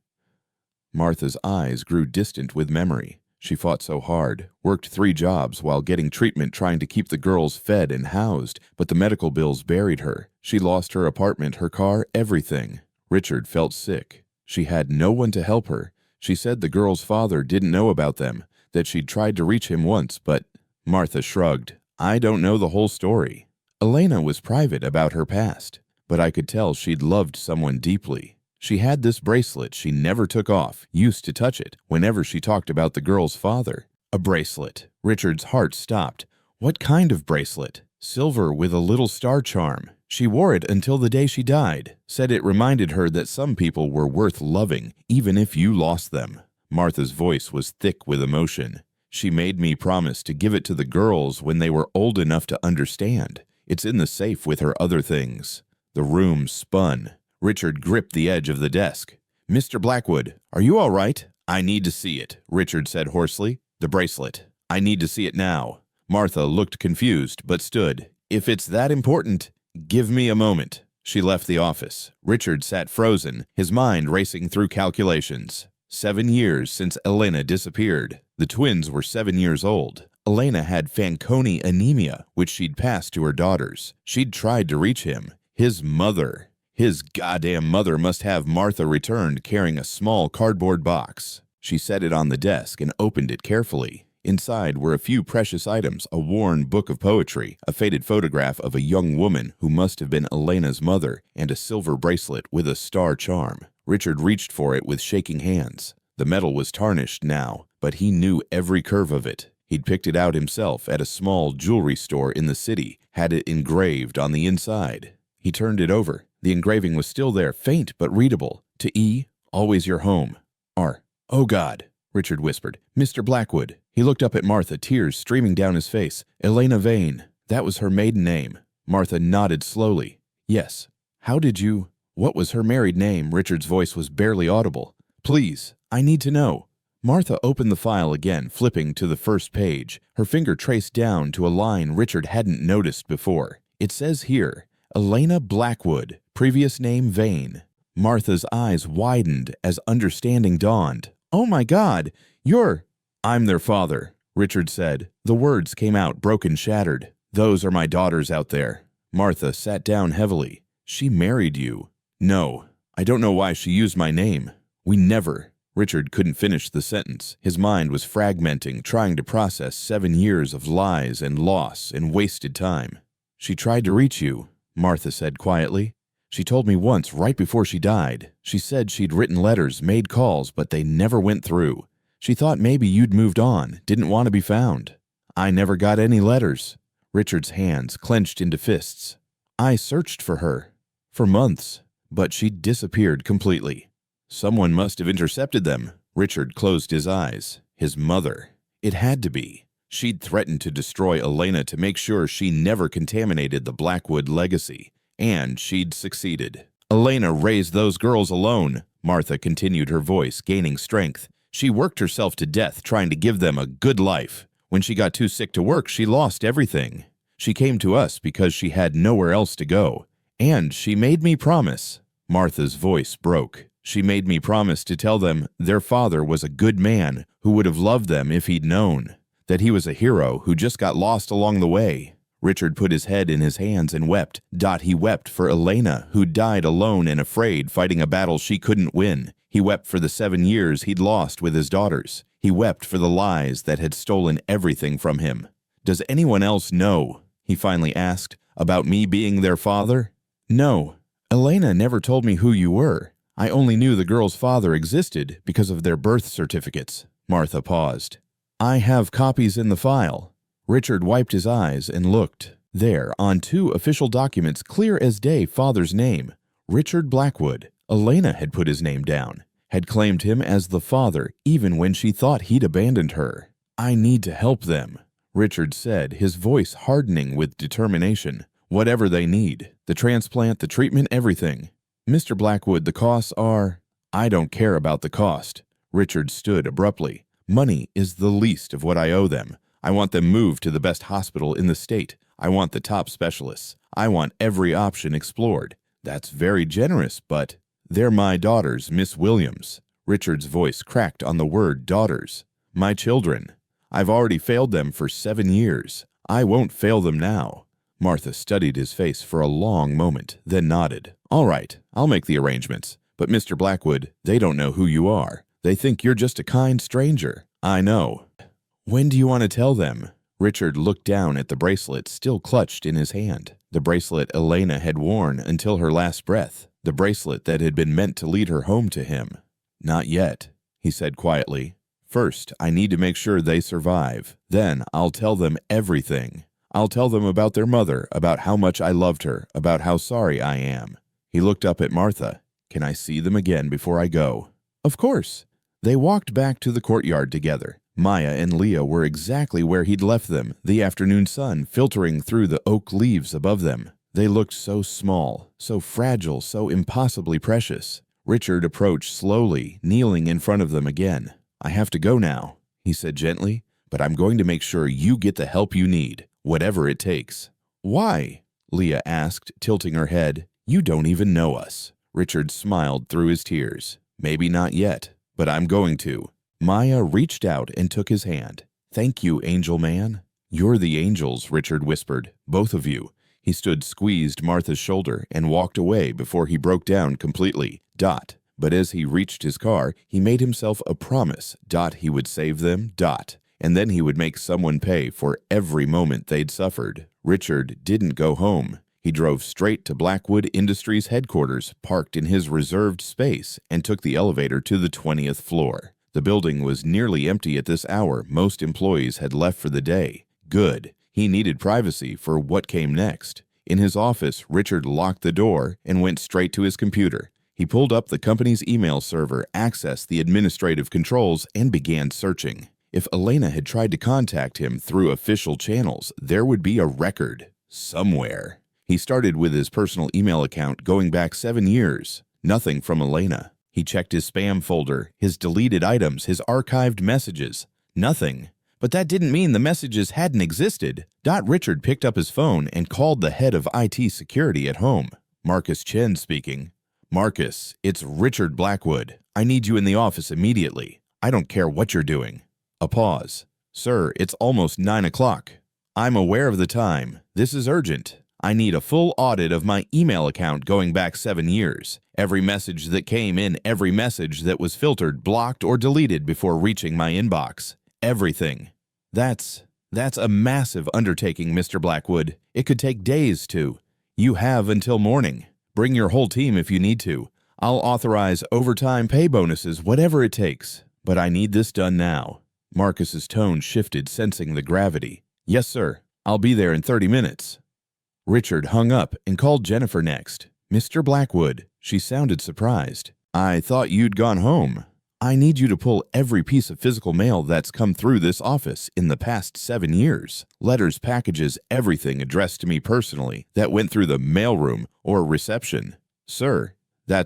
Martha's eyes grew distant with memory. She fought so hard, worked 3 jobs while getting treatment, trying to keep the girls fed and housed, but the medical bills buried her. She lost her apartment, her car, everything. Richard felt sick. She had no one to help her. She said the girls' father didn't know about them, that she'd tried to reach him once, but... Martha shrugged. "I don't know the whole story. Elena was private about her past, but I could tell she'd loved someone deeply. She had this bracelet she never took off, used to touch it whenever she talked about the girl's father." "A bracelet." Richard's heart stopped. "What kind of bracelet?" "Silver with a little star charm. She wore it until the day she died. Said it reminded her that some people were worth loving, even if you lost them." Martha's voice was thick with emotion. "She made me promise to give it to the girls when they were old enough to understand. It's in the safe with her other things." The room spun. Richard gripped the edge of the desk. "Mr. Blackwood, are you all right?" "I need to see it," Richard said hoarsely. "The bracelet. I need to see it now." Martha looked confused, but stood. "If it's that important, give me a moment." She left the office. Richard sat frozen, his mind racing through calculations. 7 years since Elena disappeared. The twins were 7 years old. Elena had Fanconi anemia, which she'd passed to her daughters. She'd tried to reach him. His mother. His goddamn mother must have Martha returned carrying a small cardboard box. She set it on the desk and opened it carefully. Inside were a few precious items, a worn book of poetry, a faded photograph of a young woman who must have been Elena's mother, and a silver bracelet with a star charm. Richard reached for it with shaking hands. The metal was tarnished now, but he knew every curve of it. He'd picked it out himself at a small jewelry store in the city, had it engraved on the inside. He turned it over. The engraving was still there, faint but readable. To E, always your home. R. Oh God, Richard whispered. Mr. Blackwood. He looked up at Martha, tears streaming down his face. Elena Vane. That was her maiden name. Martha nodded slowly. Yes. How did you... What was her married name? Richard's voice was barely audible. Please, I need to know. Martha opened the file again, flipping to the first page. Her finger traced down to a line Richard hadn't noticed before. It says here, Elena Blackwood, previous name Vane. Martha's eyes widened as understanding dawned. Oh my God, I'm their father, Richard said. The words came out broken, shattered. Those are my daughters out there. Martha sat down heavily. She married you. No, I don't know why she used my name. We never... Richard couldn't finish the sentence. His mind was fragmenting, trying to process 7 years of lies and loss and wasted time. She tried to reach you, Martha said quietly. She told me once, right before she died. She said she'd written letters, made calls, but they never went through. She thought maybe you'd moved on, didn't want to be found. I never got any letters. Richard's hands clenched into fists. I searched for her. For months. But she'd disappeared completely. Someone must have intercepted them. Richard closed his eyes. His mother. It had to be. She'd threatened to destroy Elena to make sure she never contaminated the Blackwood legacy. And she'd succeeded. Elena raised those girls alone. Martha continued, her voice gaining strength. She worked herself to death trying to give them a good life. When she got too sick to work, she lost everything. She came to us because she had nowhere else to go. And she made me promise. Martha's voice broke. She made me promise to tell them their father was a good man who would have loved them if he'd known. That he was a hero who just got lost along the way. Richard put his head in his hands and wept. He wept for Elena, who died alone and afraid, fighting a battle she couldn't win. He wept for the 7 years he'd lost with his daughters. He wept for the lies that had stolen everything from him. Does anyone else know, he finally asked, about me being their father? No. Elena never told me who you were. I only knew the girl's father existed because of their birth certificates. Martha paused. I have copies in the file. Richard wiped his eyes and looked. There, on 2 official documents, clear as day, father's name. Richard Blackwood. Elena had put his name down, had claimed him as the father even when she thought he'd abandoned her. I need to help them, Richard said, his voice hardening with determination. Whatever they need. The transplant, the treatment, everything. Mr. Blackwood, the costs are... I don't care about the cost. Richard stood abruptly. Money is the least of what I owe them. I want them moved to the best hospital in the state. I want the top specialists. I want every option explored. That's very generous, but... They're my daughters, Miss Williams. Richard's voice cracked on the word daughters. My children. I've already failed them for 7 years. I won't fail them now. Martha studied his face for a long moment, then nodded. All right, I'll make the arrangements. But Mr. Blackwood, they don't know who you are. They think you're just a kind stranger. I know. When do you want to tell them? Richard looked down at the bracelet still clutched in his hand. The bracelet Elena had worn until her last breath. The bracelet that had been meant to lead her home to him. Not yet, he said quietly. First, I need to make sure they survive. Then I'll tell them everything. I'll tell them about their mother, about how much I loved her, about how sorry I am. He looked up at Martha. Can I see them again before I go? Of course. They walked back to the courtyard together. Maya and Leah were exactly where he'd left them, the afternoon sun filtering through the oak leaves above them. They looked so small, so fragile, so impossibly precious. Richard approached slowly, kneeling in front of them again. I have to go now, he said gently, but I'm going to make sure you get the help you need. Whatever it takes. Why? Leah asked, tilting her head. You don't even know us. Richard smiled through his tears. Maybe not yet, but I'm going to. Maya reached out and took his hand. Thank you, angel man. You're the angels, Richard whispered. Both of you. He squeezed Martha's shoulder and walked away before he broke down completely. But as he reached his car, he made himself a promise. He would save them. and then he would make someone pay for every moment they'd suffered. Richard didn't go home. He drove straight to Blackwood Industries headquarters, parked in his reserved space, and took the elevator to the 20th floor. The building was nearly empty at this hour. Most employees had left for the day. Good. He needed privacy for what came next. In his office, Richard locked the door and went straight to his computer. He pulled up the company's email server, accessed the administrative controls, and began searching. If Elena had tried to contact him through official channels, there would be a record somewhere. He started with his personal email account going back 7 years. Nothing from Elena. He checked his spam folder, his deleted items, his archived messages. Nothing. But that didn't mean the messages hadn't existed. Richard picked up his phone and called the head of IT security at home. Marcus Chen speaking. Marcus, it's Richard Blackwood. I need you in the office immediately. I don't care what you're doing. A pause. Sir, it's almost 9 o'clock. I'm aware of the time. This is urgent. I need a full audit of my email account going back 7 years. Every message that came in, every message that was filtered, blocked, or deleted before reaching my inbox. Everything. That's a massive undertaking, Mr. Blackwood. It could take days to. You have until morning. Bring your whole team if you need to. I'll authorize overtime pay bonuses, whatever it takes. But I need this done now. Marcus's tone shifted, sensing the gravity. Yes, sir. I'll be there in 30 minutes. Richard hung up and called Jennifer next. Mr. Blackwood. She sounded surprised. I thought you'd gone home. I need you to pull every piece of physical mail that's come through this office in the past 7 years. Letters, packages, everything addressed to me personally that went through the mailroom or reception. Sir,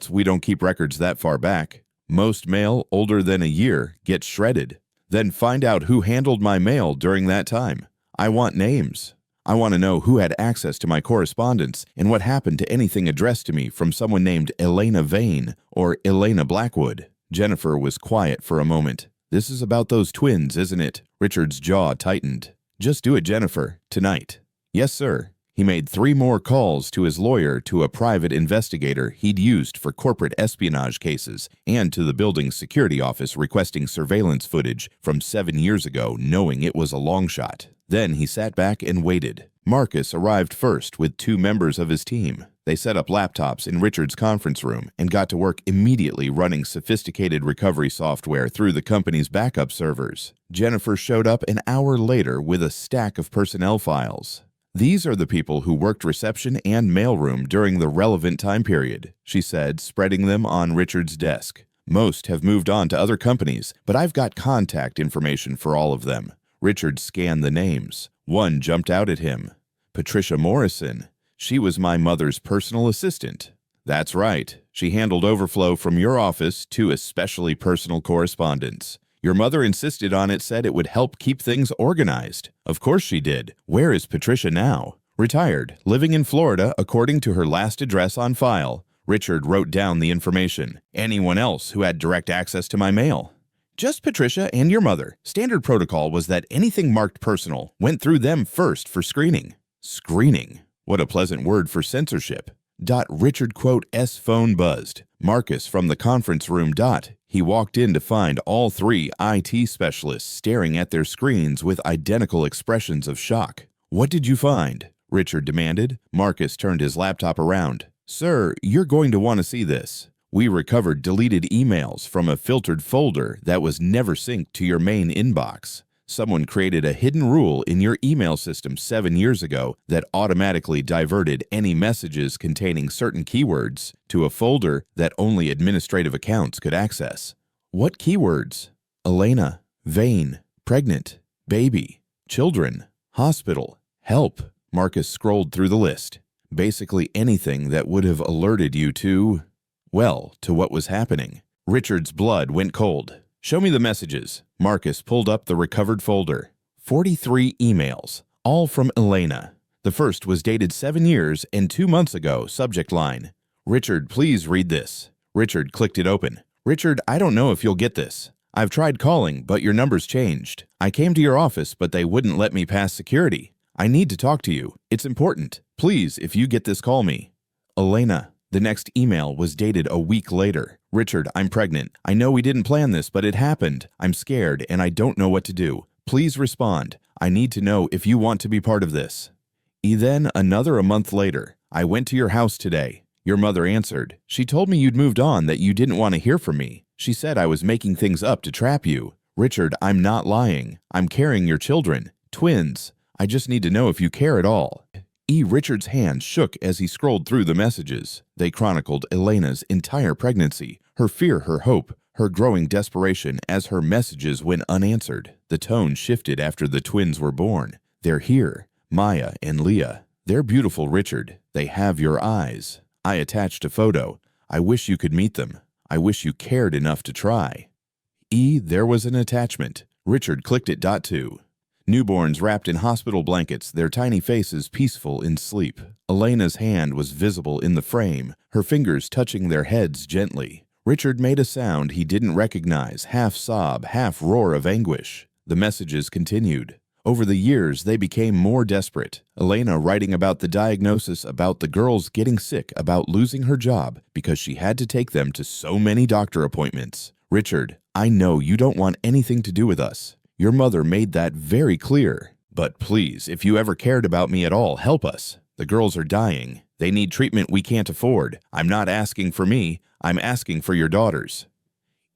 we don't keep records that far back. Most mail older than a year gets shredded. Then find out who handled my mail during that time. I want names. I want to know who had access to my correspondence and what happened to anything addressed to me from someone named Elena Vane or Elena Blackwood. Jennifer was quiet for a moment. This is about those twins, isn't it? Richard's jaw tightened. Just do it, Jennifer, tonight. Yes, sir. He made 3 more calls to his lawyer, to a private investigator he'd used for corporate espionage cases, and to the building's security office requesting surveillance footage from 7 years ago, knowing it was a long shot. Then he sat back and waited. Marcus arrived first with 2 members of his team. They set up laptops in Richard's conference room and got to work immediately running sophisticated recovery software through the company's backup servers. Jennifer showed up an hour later with a stack of personnel files. These are the people who worked reception and mailroom during the relevant time period, she said, spreading them on Richard's desk. Most have moved on to other companies, but I've got contact information for all of them. Richard scanned the names. One jumped out at him. Patricia Morrison. She was my mother's personal assistant. That's right. She handled overflow from your office to especially personal correspondence. Your mother insisted on it, said it would help keep things organized. Of course she did. Where is Patricia now? Retired, living in Florida according to her last address on file. Richard wrote down the information. Anyone else who had direct access to my mail? Just Patricia and your mother. Standard protocol was that anything marked personal went through them first for screening. Screening? What a pleasant word for censorship. Richard S phone buzzed. Marcus from the conference room. He walked in to find all 3 IT specialists staring at their screens with identical expressions of shock. What did you find? Richard demanded. Marcus turned his laptop around. Sir, you're going to want to see this. We recovered deleted emails from a filtered folder that was never synced to your main inbox. Someone created a hidden rule in your email system 7 years ago that automatically diverted any messages containing certain keywords to a folder that only administrative accounts could access. What keywords? Elena, Vane, pregnant, baby, children, hospital, help. Marcus scrolled through the list. Basically anything that would have alerted you to what was happening. Richard's blood went cold. Show me the messages. Marcus pulled up the recovered folder. 43 emails, all from Elena. The first was dated 7 years and 2 months ago, subject line. Richard, please read this. Richard clicked it open. Richard, I don't know if you'll get this. I've tried calling, but your number's changed. I came to your office, but they wouldn't let me pass security. I need to talk to you. It's important. Please, if you get this, call me. Elena. The next email was dated a week later. Richard, I'm pregnant. I know we didn't plan this, but it happened. I'm scared and I don't know what to do. Please respond. I need to know if you want to be part of this. Then another a month later. I went to your house today. Your mother answered. She told me you'd moved on, that you didn't want to hear from me. She said I was making things up to trap you. Richard, I'm not lying. I'm carrying your children. Twins. I just need to know if you care at all. Richard's hand shook as he scrolled through the messages. They chronicled Elena's entire pregnancy, her fear, her hope, her growing desperation as her messages went unanswered. The tone shifted after the twins were born. They're here, Maya and Leah. They're beautiful, Richard. They have your eyes. I attached a photo. I wish you could meet them. I wish you cared enough to try. There was an attachment. Richard clicked it. 2. Newborns wrapped in hospital blankets, their tiny faces peaceful in sleep. Elena's hand was visible in the frame, her fingers touching their heads gently. Richard made a sound he didn't recognize, half sob, half roar of anguish. The messages continued. Over the years, they became more desperate. Elena writing about the diagnosis, about the girls getting sick, about losing her job because she had to take them to so many doctor appointments. Richard, I know you don't want anything to do with us. Your mother made that very clear. But please, if you ever cared about me at all, help us. The girls are dying. They need treatment we can't afford. I'm not asking for me. I'm asking for your daughters.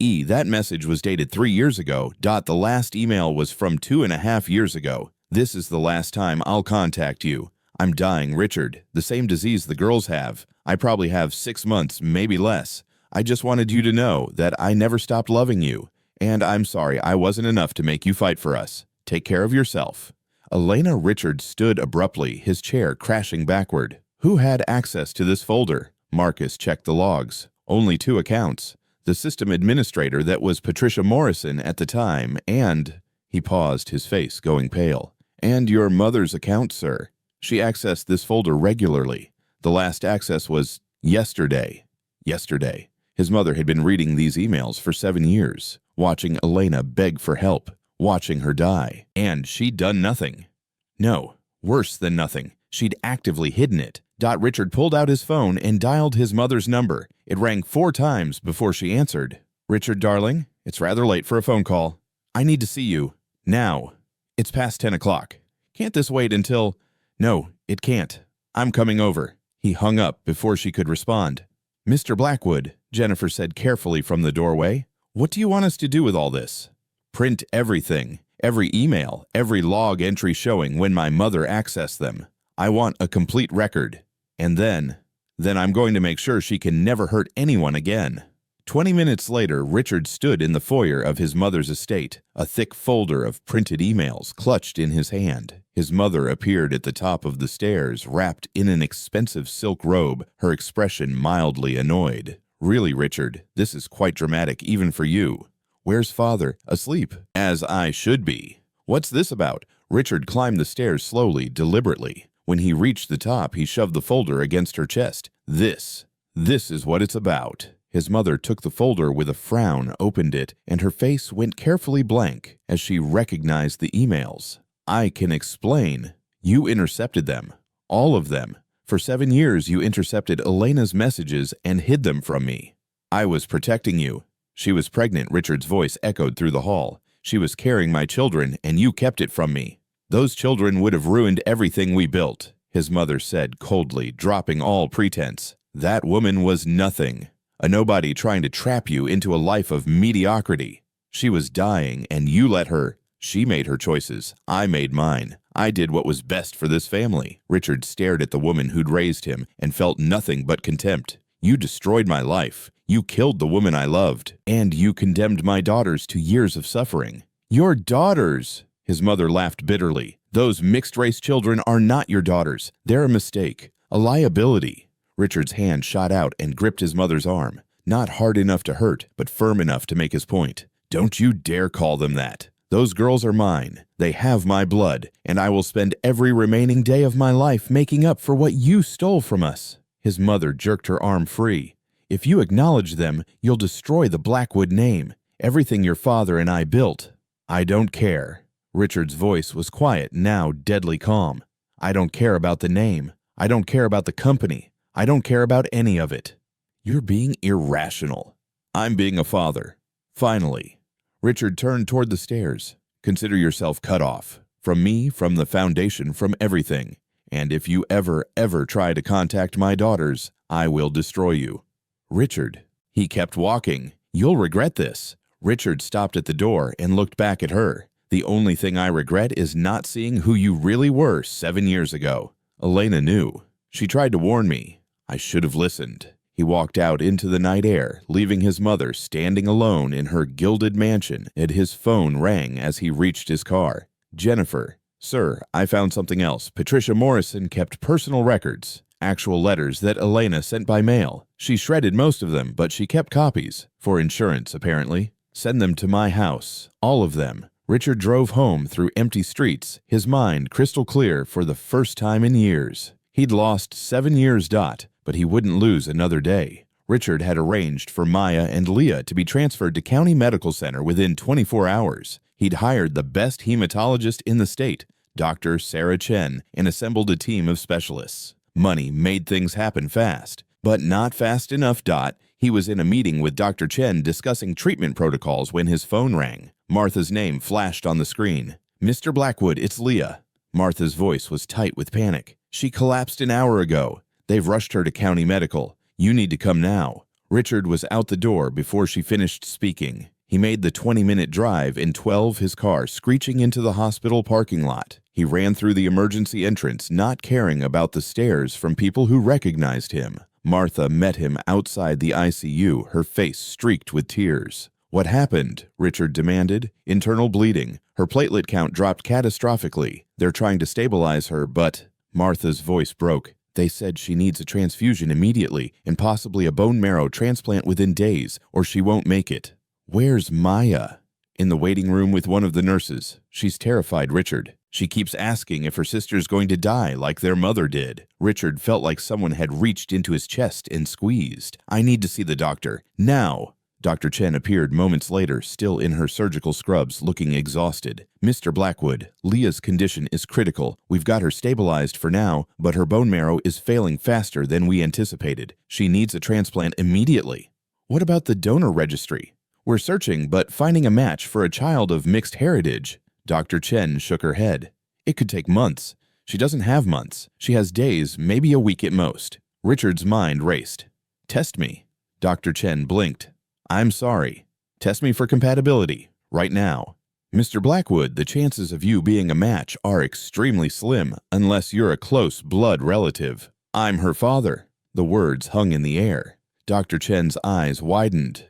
That message was dated 3 years ago. The last email was from 2.5 years ago. This is the last time I'll contact you. I'm dying, Richard. The same disease the girls have. I probably have 6 months, maybe less. I just wanted you to know that I never stopped loving you. And I'm sorry I wasn't enough to make you fight for us. Take care of yourself. Elena. Richard stood abruptly, his chair crashing backward. Who had access to this folder? Marcus checked the logs. Only 2 accounts. The system administrator, that was Patricia Morrison at the time, and... He paused, his face going pale. And your mother's account, sir. She accessed this folder regularly. The last access was yesterday. Yesterday. His mother had been reading these emails for 7 years, watching Elena beg for help, watching her die. And she'd done nothing. No, worse than nothing. She'd actively hidden it. Richard pulled out his phone and dialed his mother's number. It rang 4 times before she answered. Richard, darling, it's rather late for a phone call. I need to see you. Now. It's past 10 o'clock. Can't this wait until... No, it can't. I'm coming over. He hung up before she could respond. Mr. Blackwood, Jennifer said carefully from the doorway, what do you want us to do with all this? Print everything. Every email, every log entry showing when my mother accessed them. I want a complete record. And then I'm going to make sure she can never hurt anyone again. 20 minutes later, Richard stood in the foyer of his mother's estate, a thick folder of printed emails clutched in his hand. His mother appeared at the top of the stairs, wrapped in an expensive silk robe, her expression mildly annoyed. Really, Richard, this is quite dramatic even for you. Where's father? Asleep. As I should be. What's this about? Richard climbed the stairs slowly, deliberately. When he reached the top, he shoved the folder against her chest. This is what it's about. His mother took the folder with a frown, opened it, and her face went carefully blank as she recognized the emails. I can explain. You intercepted them. All of them. For 7 years, you intercepted Elena's messages and hid them from me. I was protecting you. She was pregnant, Richard's voice echoed through the hall. She was carrying my children, and you kept it from me. Those children would have ruined everything we built, his mother said coldly, dropping all pretense. That woman was nothing. A nobody trying to trap you into a life of mediocrity. She was dying, and you let her. She made her choices. I made mine. I did what was best for this family. Richard stared at the woman who'd raised him and felt nothing but contempt. You destroyed my life. You killed the woman I loved. And you condemned my daughters to years of suffering. Your daughters! His mother laughed bitterly. Those mixed-race children are not your daughters. They're a mistake. A liability. Richard's hand shot out and gripped his mother's arm. Not hard enough to hurt, but firm enough to make his point. Don't you dare call them that. Those girls are mine. They have my blood, and I will spend every remaining day of my life making up for what you stole from us. His mother jerked her arm free. If you acknowledge them, you'll destroy the Blackwood name, everything your father and I built. I don't care. Richard's voice was quiet, now deadly calm. I don't care about the name. I don't care about the company. I don't care about any of it. You're being irrational. I'm being a father. Finally. Richard turned toward the stairs. Consider yourself cut off. From me, from the foundation, from everything. And if you ever try to contact my daughters, I will destroy you. Richard. He kept walking. You'll regret this. Richard stopped at the door and looked back at her. The only thing I regret is not seeing who you really were 7 years ago. Elena knew. She tried to warn me. I should have listened. He walked out into the night air, leaving his mother standing alone in her gilded mansion, and his phone rang as he reached his car. Jennifer. Sir, I found something else. Patricia Morrison kept personal records. Actual letters that Elena sent by mail. She shredded most of them, but she kept copies. For insurance, apparently. Send them to my house. All of them. Richard drove home through empty streets, his mind crystal clear for the first time in years. He'd lost 7 years, but he wouldn't lose another day. Richard had arranged for Maya and Leah to be transferred to County Medical Center within 24 hours. He'd hired the best hematologist in the state, Dr. Sarah Chen, and assembled a team of specialists. Money made things happen fast, but not fast enough. He was in a meeting with Dr. Chen discussing treatment protocols when his phone rang. Martha's name flashed on the screen. Mr. Blackwood, it's Leah. Martha's voice was tight with panic. She collapsed an hour ago. They've rushed her to County Medical. You need to come now. Richard was out the door before she finished speaking. He made the 20-minute drive in 12, his car screeching into the hospital parking lot. He ran through the emergency entrance, not caring about the stares from people who recognized him. Martha met him outside the ICU, her face streaked with tears. What happened? Richard demanded. Internal bleeding. Her platelet count dropped catastrophically. They're trying to stabilize her, but... Martha's voice broke. They said she needs a transfusion immediately and possibly a bone marrow transplant within days, or she won't make it. Where's Maya? In the waiting room with one of the nurses. She's terrified, Richard. She keeps asking if her sister's going to die like their mother did. Richard felt like someone had reached into his chest and squeezed. I need to see the doctor. Now! Dr. Chen appeared moments later, still in her surgical scrubs, looking exhausted. Mr. Blackwood, Leah's condition is critical. We've got her stabilized for now, but her bone marrow is failing faster than we anticipated. She needs a transplant immediately. What about the donor registry? We're searching, but finding a match for a child of mixed heritage. Dr. Chen shook her head. It could take months. She doesn't have months. She has days, maybe a week at most. Richard's mind raced. Test me. Dr. Chen blinked. I'm sorry. Test me for compatibility. Right now. Mr. Blackwood, the chances of you being a match are extremely slim, unless you're a close blood relative. I'm her father. The words hung in the air. Dr. Chen's eyes widened.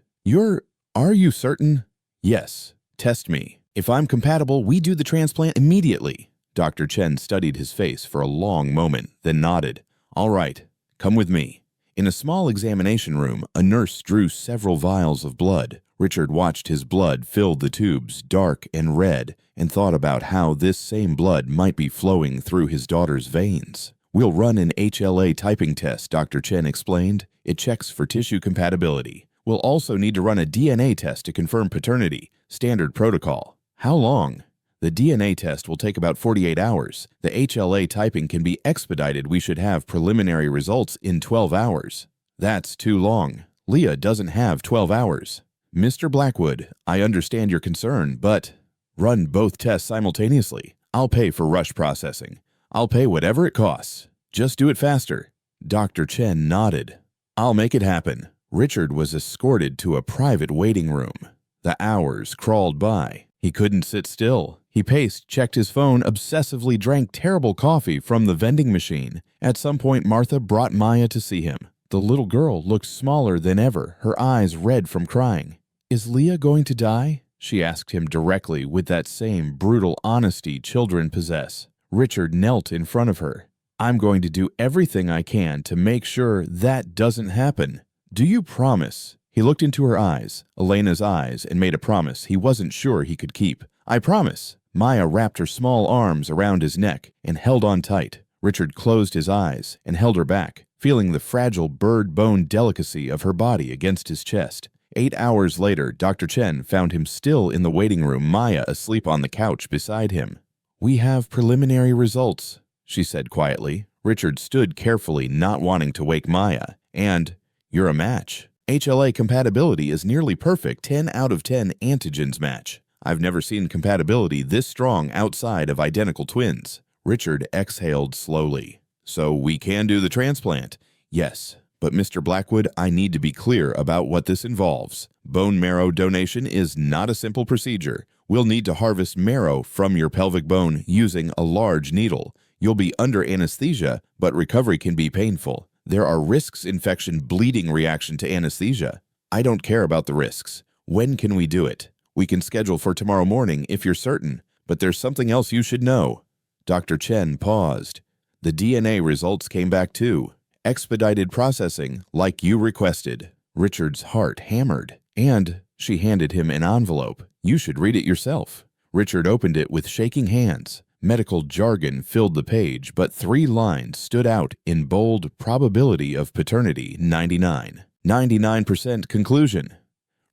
Are you certain? Yes. Test me. If I'm compatible, we do the transplant immediately. Dr. Chen studied his face for a long moment, then nodded. All right. Come with me. In a small examination room, a nurse drew several vials of blood. Richard watched his blood fill the tubes, dark and red, and thought about how this same blood might be flowing through his daughter's veins. We'll run an HLA typing test, Dr. Chen explained. It checks for tissue compatibility. We'll also need to run a DNA test to confirm paternity. Standard protocol. How long? The DNA test will take about 48 hours. The HLA typing can be expedited. We should have preliminary results in 12 hours. That's too long. Leah doesn't have 12 hours. Mr. Blackwood, I understand your concern, but run both tests simultaneously. I'll pay for rush processing. I'll pay whatever it costs. Just do it faster. Dr. Chen nodded. I'll make it happen. Richard was escorted to a private waiting room. The hours crawled by. He couldn't sit still. He paced, checked his phone, obsessively drank terrible coffee from the vending machine. At some point, Martha brought Maya to see him. The little girl looked smaller than ever, her eyes red from crying. Is Leah going to die? She asked him directly with that same brutal honesty children possess. Richard knelt in front of her. I'm going to do everything I can to make sure that doesn't happen. Do you promise? He looked into her eyes, Elena's eyes, and made a promise he wasn't sure he could keep. I promise. Maya wrapped her small arms around his neck and held on tight. Richard closed his eyes and held her back, feeling the fragile bird-bone delicacy of her body against his chest. 8 hours later, Dr. Chen found him still in the waiting room, Maya asleep on the couch beside him. We have preliminary results, she said quietly. Richard stood carefully, not wanting to wake Maya. And, you're a match. HLA compatibility is nearly perfect, 10 out of 10 antigens match. I've never seen compatibility this strong outside of identical twins. Richard exhaled slowly. So we can do the transplant? Yes. But Mr. Blackwood, I need to be clear about what this involves. Bone marrow donation is not a simple procedure. We'll need to harvest marrow from your pelvic bone using a large needle. You'll be under anesthesia, but recovery can be painful. There are risks: infection, bleeding reaction to anesthesia. I don't care about the risks. When can we do it? We can schedule for tomorrow morning if you're certain, but there's something else you should know. Dr. Chen paused. The DNA results came back too. Expedited processing, like you requested. Richard's heart hammered, and she handed him an envelope. You should read it yourself. Richard opened it with shaking hands. Medical jargon filled the page, but 3 lines stood out in bold: probability of paternity 99. 99% conclusion.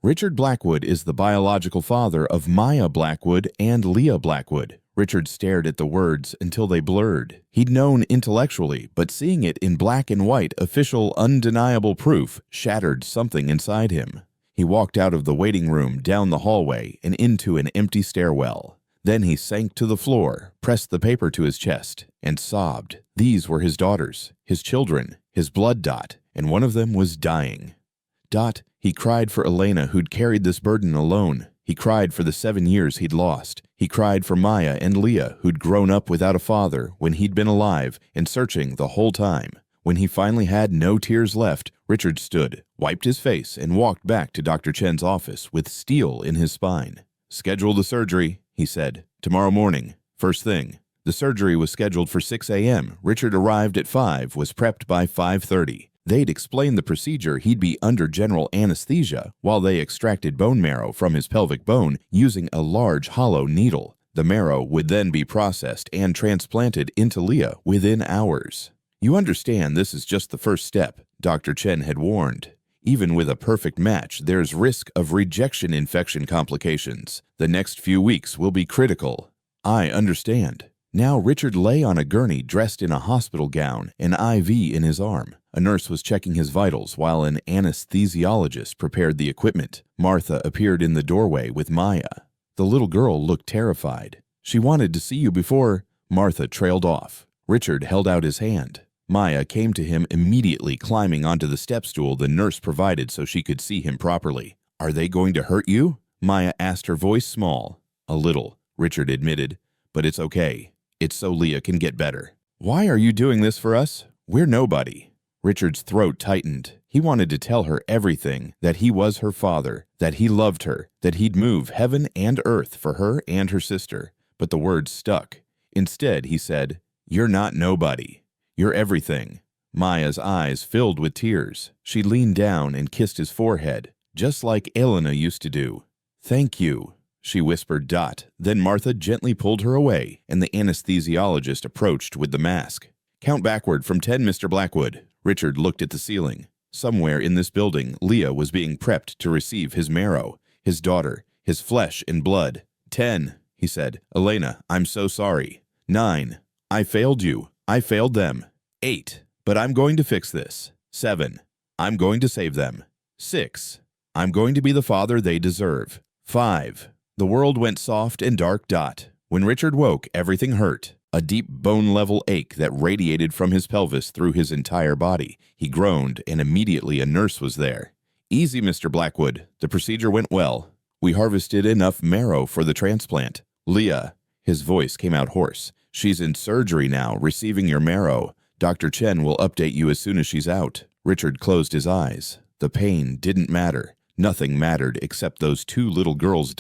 Richard Blackwood is the biological father of Maya Blackwood and Leah Blackwood. Richard stared at the words until they blurred. He'd known intellectually, but seeing it in black and white, official, undeniable proof, shattered something inside him. He walked out of the waiting room, down the hallway, and into an empty stairwell. Then he sank to the floor, pressed the paper to his chest, and sobbed. These were his daughters, his children, his blood. Dot, and one of them was dying. Dot, he cried for Elena, who'd carried this burden alone. He cried for the 7 years he'd lost. He cried for Maya and Leah, who'd grown up without a father when he'd been alive and searching the whole time. When he finally had no tears left, Richard stood, wiped his face, and walked back to Dr. Chen's office with steel in his spine. Schedule the surgery, he said. Tomorrow morning, first thing. The surgery was scheduled for 6 a.m. Richard arrived at 5, was prepped by 5:30. They'd explained the procedure. He'd be under general anesthesia while they extracted bone marrow from his pelvic bone using a large hollow needle. The marrow would then be processed and transplanted into Leah within hours. You understand, this is just the first step, Dr. Chen had warned. Even with a perfect match, there's risk of rejection infection complications. The next few weeks will be critical. I understand. Now Richard lay on a gurney dressed in a hospital gown, an IV in his arm. A nurse was checking his vitals while an anesthesiologist prepared the equipment. Martha appeared in the doorway with Maya. The little girl looked terrified. She wanted to see you before. Martha trailed off. Richard held out his hand. Maya came to him immediately, climbing onto the step stool the nurse provided so she could see him properly. Are they going to hurt you? Maya asked, her voice small. A little, Richard admitted, but it's okay. It's so Leah can get better. Why are you doing this for us? We're nobody. Richard's throat tightened. He wanted to tell her everything, that he was her father, that he loved her, that he'd move heaven and earth for her and her sister. But the words stuck. Instead, he said, You're not nobody. You're everything. Maya's eyes filled with tears. She leaned down and kissed his forehead, just like Elena used to do. Thank you, she whispered. Then Martha gently pulled her away, and the anesthesiologist approached with the mask. Count backward from 10, Mr. Blackwood. Richard looked at the ceiling. Somewhere in this building, Leah was being prepped to receive his marrow, his daughter, his flesh and blood. 10, he said. Elena, I'm so sorry. 9, I failed you. I failed them. 8, but I'm going to fix this. 7, I'm going to save them. 6, I'm going to be the father they deserve. 5, the world went soft and dark. When Richard woke, everything hurt. A deep bone-level ache that radiated from his pelvis through his entire body. He groaned, and immediately a nurse was there. Easy, Mr. Blackwood. The procedure went well. We harvested enough marrow for the transplant. Leah, his voice came out hoarse. She's in surgery now, receiving your marrow. Dr. Chen will update you as soon as she's out. Richard closed his eyes. The pain didn't matter. Nothing mattered except those 2 little girls.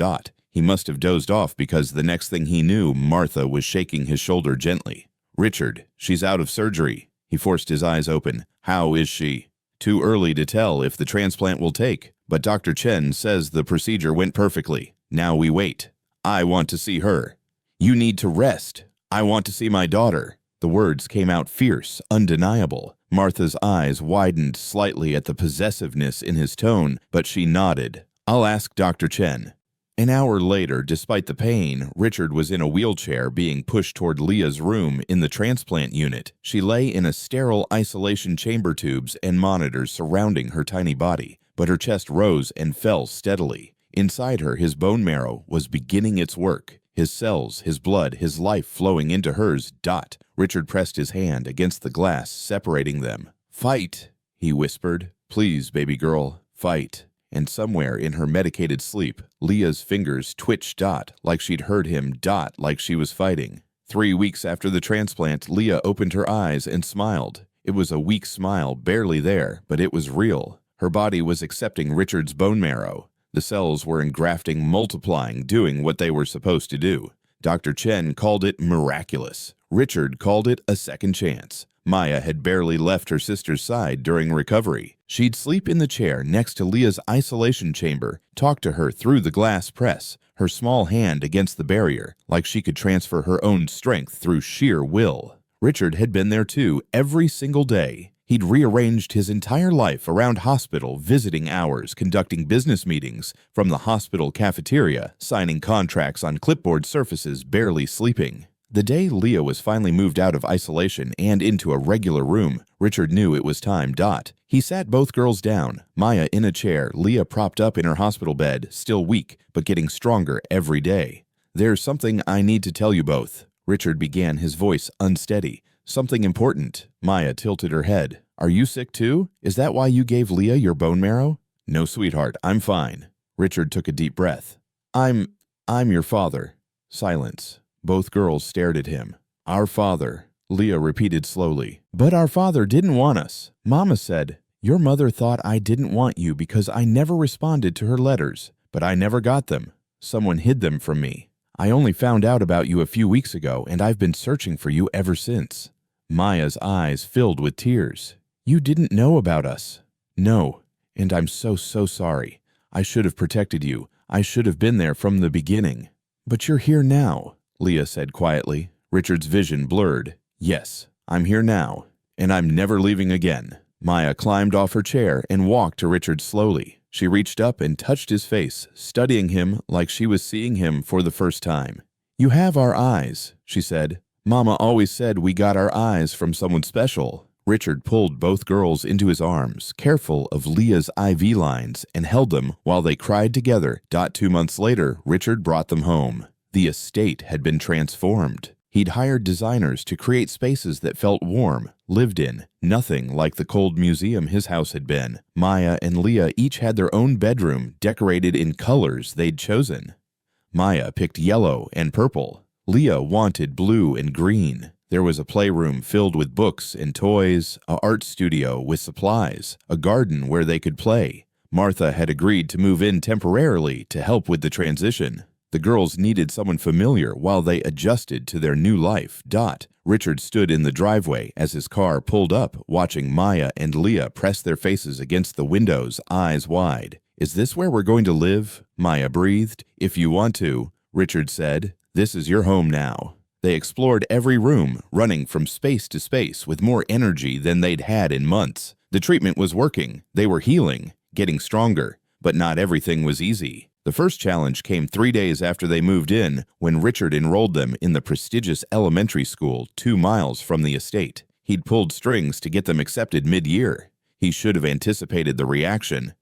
He must have dozed off because the next thing he knew, Martha was shaking his shoulder gently. Richard, she's out of surgery. He forced his eyes open. How is she? Too early to tell if the transplant will take, but Dr. Chen says the procedure went perfectly. Now we wait. I want to see her. You need to rest. I want to see my daughter. The words came out fierce, undeniable. Martha's eyes widened slightly at the possessiveness in his tone, but she nodded. I'll ask Dr. Chen. An hour later, despite the pain, Richard was in a wheelchair being pushed toward Leah's room in the transplant unit. She lay in a sterile isolation chamber, tubes and monitors surrounding her tiny body, but her chest rose and fell steadily. Inside her, his bone marrow was beginning its work. His cells, his blood, his life flowing into hers. Dot. Richard pressed his hand against the glass, separating them. "Fight," he whispered. "Please, baby girl, fight." And somewhere in her medicated sleep, Leah's fingers twitched. Dot, like she'd heard him. Dot, like she was fighting. 3 weeks after the transplant, Leah opened her eyes and smiled. It was a weak smile, barely there, but it was real. Her body was accepting Richard's bone marrow. The cells were engrafting, multiplying, doing what they were supposed to do. Dr. Chen called it miraculous. Richard called it a second chance. Maya had barely left her sister's side during recovery. She'd sleep in the chair next to Leah's isolation chamber, talk to her through the glass press, her small hand against the barrier, like she could transfer her own strength through sheer will. Richard had been there too, every single day. He'd rearranged his entire life around hospital visiting hours, conducting business meetings from the hospital cafeteria, signing contracts on clipboard surfaces, barely sleeping. The day Leah was finally moved out of isolation and into a regular room, Richard knew it was time. Dot. He sat both girls down, Maya in a chair, Leah propped up in her hospital bed, still weak, but getting stronger every day. "There's something I need to tell you both," Richard began, his voice unsteady. "Something important." Maya tilted her head. "Are you sick too? Is that why you gave Leah your bone marrow?" "No, sweetheart, I'm fine." Richard took a deep breath. I'm your father." Silence. Both girls stared at him. "Our father," Leah repeated slowly. "But our father didn't want us. Mama said, your mother thought I didn't want you because I never responded to her letters. But I never got them. Someone hid them from me. I only found out about you a few weeks ago, and I've been searching for you ever since." Maya's eyes filled with tears. "You didn't know about us." "No, and I'm so sorry. I should have protected you. I should have been there from the beginning." "But you're here now," Leah said quietly. Richard's vision blurred. "Yes, I'm here now, and I'm never leaving again." Maya climbed off her chair and walked to Richard slowly. She reached up and touched his face, studying him like she was seeing him for the first time. "You have our eyes," she said. "Mama always said we got our eyes from someone special." Richard pulled both girls into his arms, careful of Leah's IV lines, and held them while they cried together. 2 months later, Richard brought them home. The estate had been transformed. He'd hired designers to create spaces that felt warm, lived in, nothing like the cold museum his house had been. Maya and Leah each had their own bedroom, decorated in colors they'd chosen. Maya picked yellow and purple. Leah wanted blue and green. There was a playroom filled with books and toys, an art studio with supplies, a garden where they could play. Martha had agreed to move in temporarily to help with the transition. The girls needed someone familiar while they adjusted to their new life. Richard stood in the driveway as his car pulled up, watching Maya and Leah press their faces against the windows, eyes wide. "Is this where we're going to live?" Maya breathed. "If you want to," Richard said. "This is your home now." They explored every room, running from space to space with more energy than they'd had in months. The treatment was working. They were healing, getting stronger, but not everything was easy. The first challenge came 3 days after they moved in, when Richard enrolled them in the prestigious elementary school 2 miles from the estate. He'd pulled strings to get them accepted mid-year. He should have anticipated the reaction.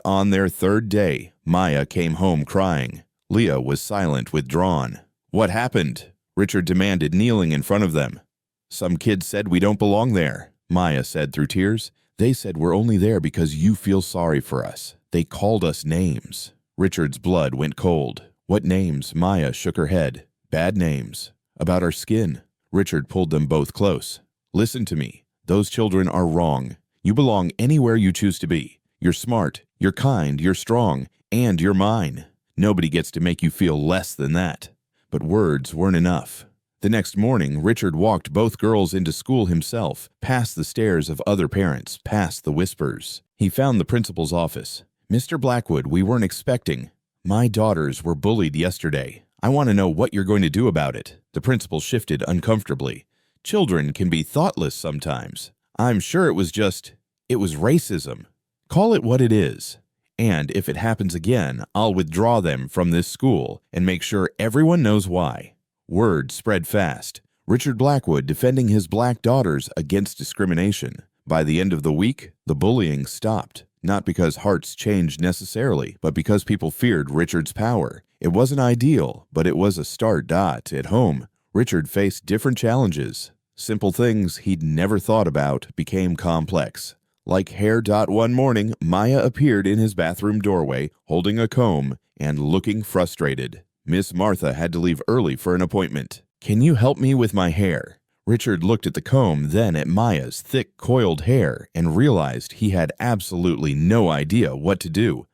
On their 3rd day, Maya came home crying. Leah was silent, withdrawn. "What happened?" Richard demanded, kneeling in front of them. "Some kids said we don't belong there," Maya said through tears. "They said we're only there because you feel sorry for us. They called us names." Richard's blood went cold. "What names?" Maya shook her head. "Bad names. About our skin." Richard pulled them both close. "Listen to me. Those children are wrong. You belong anywhere you choose to be. You're smart, you're kind, you're strong, and you're mine. Nobody gets to make you feel less than that." But words weren't enough. The next morning, Richard walked both girls into school himself, past the stares of other parents, past the whispers. He found the principal's office. "Mr. Blackwood, we weren't expecting. My daughters were bullied yesterday. I want to know what you're going to do about it." The principal shifted uncomfortably. "Children can be thoughtless sometimes. I'm sure it was racism. Call it what it is. And if it happens again, I'll withdraw them from this school and make sure everyone knows why." Word spread fast. Richard Blackwood defending his black daughters against discrimination. By the end of the week, the bullying stopped. Not because hearts changed necessarily, but because people feared Richard's power. It wasn't ideal, but it was a start. At home, Richard faced different challenges. Simple things he'd never thought about became complex. Like hair. One morning, Maya appeared in his bathroom doorway, holding a comb and looking frustrated. Miss Martha had to leave early for an appointment. "Can you help me with my hair?" Richard looked at the comb, then at Maya's thick, coiled hair, and realized he had absolutely no idea what to do.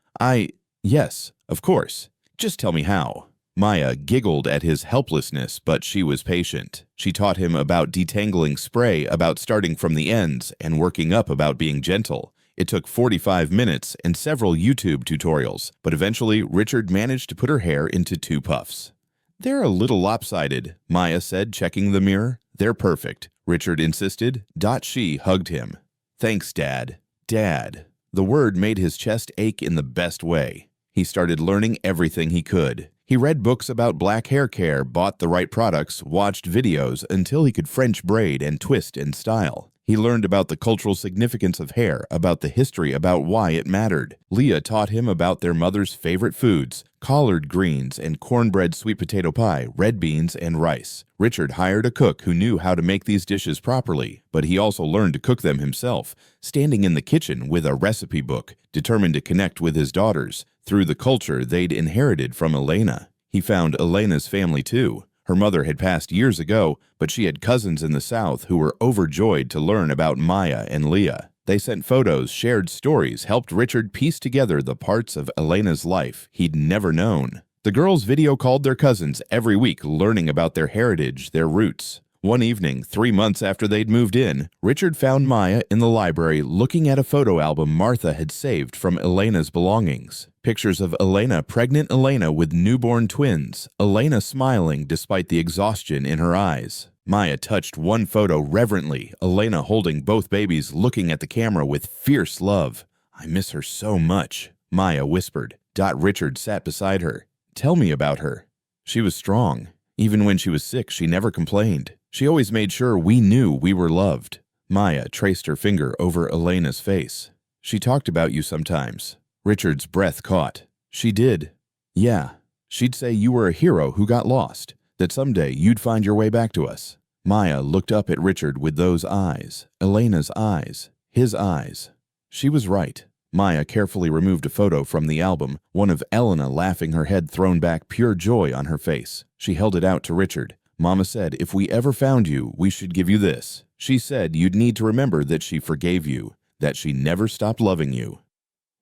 Yes, of course. Just tell me how." Maya giggled at his helplessness, but she was patient. She taught him about detangling spray, about starting from the ends, and working up, about being gentle. It took 45 minutes and several YouTube tutorials, but eventually Richard managed to put her hair into 2 puffs. "They're a little lopsided," Maya said, checking the mirror. "They're perfect," Richard insisted. She hugged him. "Thanks, Dad." Dad. The word made his chest ache in the best way. He started learning everything he could. He read books about black hair care, bought the right products, watched videos until he could French braid and twist and style. He learned about the cultural significance of hair, about the history, about why it mattered. Leah taught him about their mother's favorite foods, collard greens and cornbread sweet potato pie, red beans and rice. Richard hired a cook who knew how to make these dishes properly, but he also learned to cook them himself, standing in the kitchen with a recipe book, determined to connect with his daughters through the culture they'd inherited from Elena. He found Elena's family too. Her mother had passed years ago, but she had cousins in the South who were overjoyed to learn about Maya and Leah. They sent photos, shared stories, helped Richard piece together the parts of Elena's life he'd never known. The girls video called their cousins every week, learning about their heritage, their roots. One evening, 3 months after they'd moved in, Richard found Maya in the library looking at a photo album Martha had saved from Elena's belongings. Pictures of pregnant Elena with newborn twins, Elena smiling despite the exhaustion in her eyes. Maya touched one photo reverently, Elena holding both babies, looking at the camera with fierce love. "I miss her so much," Maya whispered. Richard sat beside her. "Tell me about her." "She was strong. Even when she was sick, she never complained. She always made sure we knew we were loved." Maya traced her finger over Elena's face. "She talked about you sometimes." Richard's breath caught. "She did." "Yeah. She'd say you were a hero who got lost, that someday you'd find your way back to us." Maya looked up at Richard with those eyes, Elena's eyes, his eyes. She was right. Maya carefully removed a photo from the album, one of Elena laughing, her head thrown back, pure joy on her face. She held it out to Richard. "Mama said if we ever found you, we should give you this. She said you'd need to remember that she forgave you, that she never stopped loving you."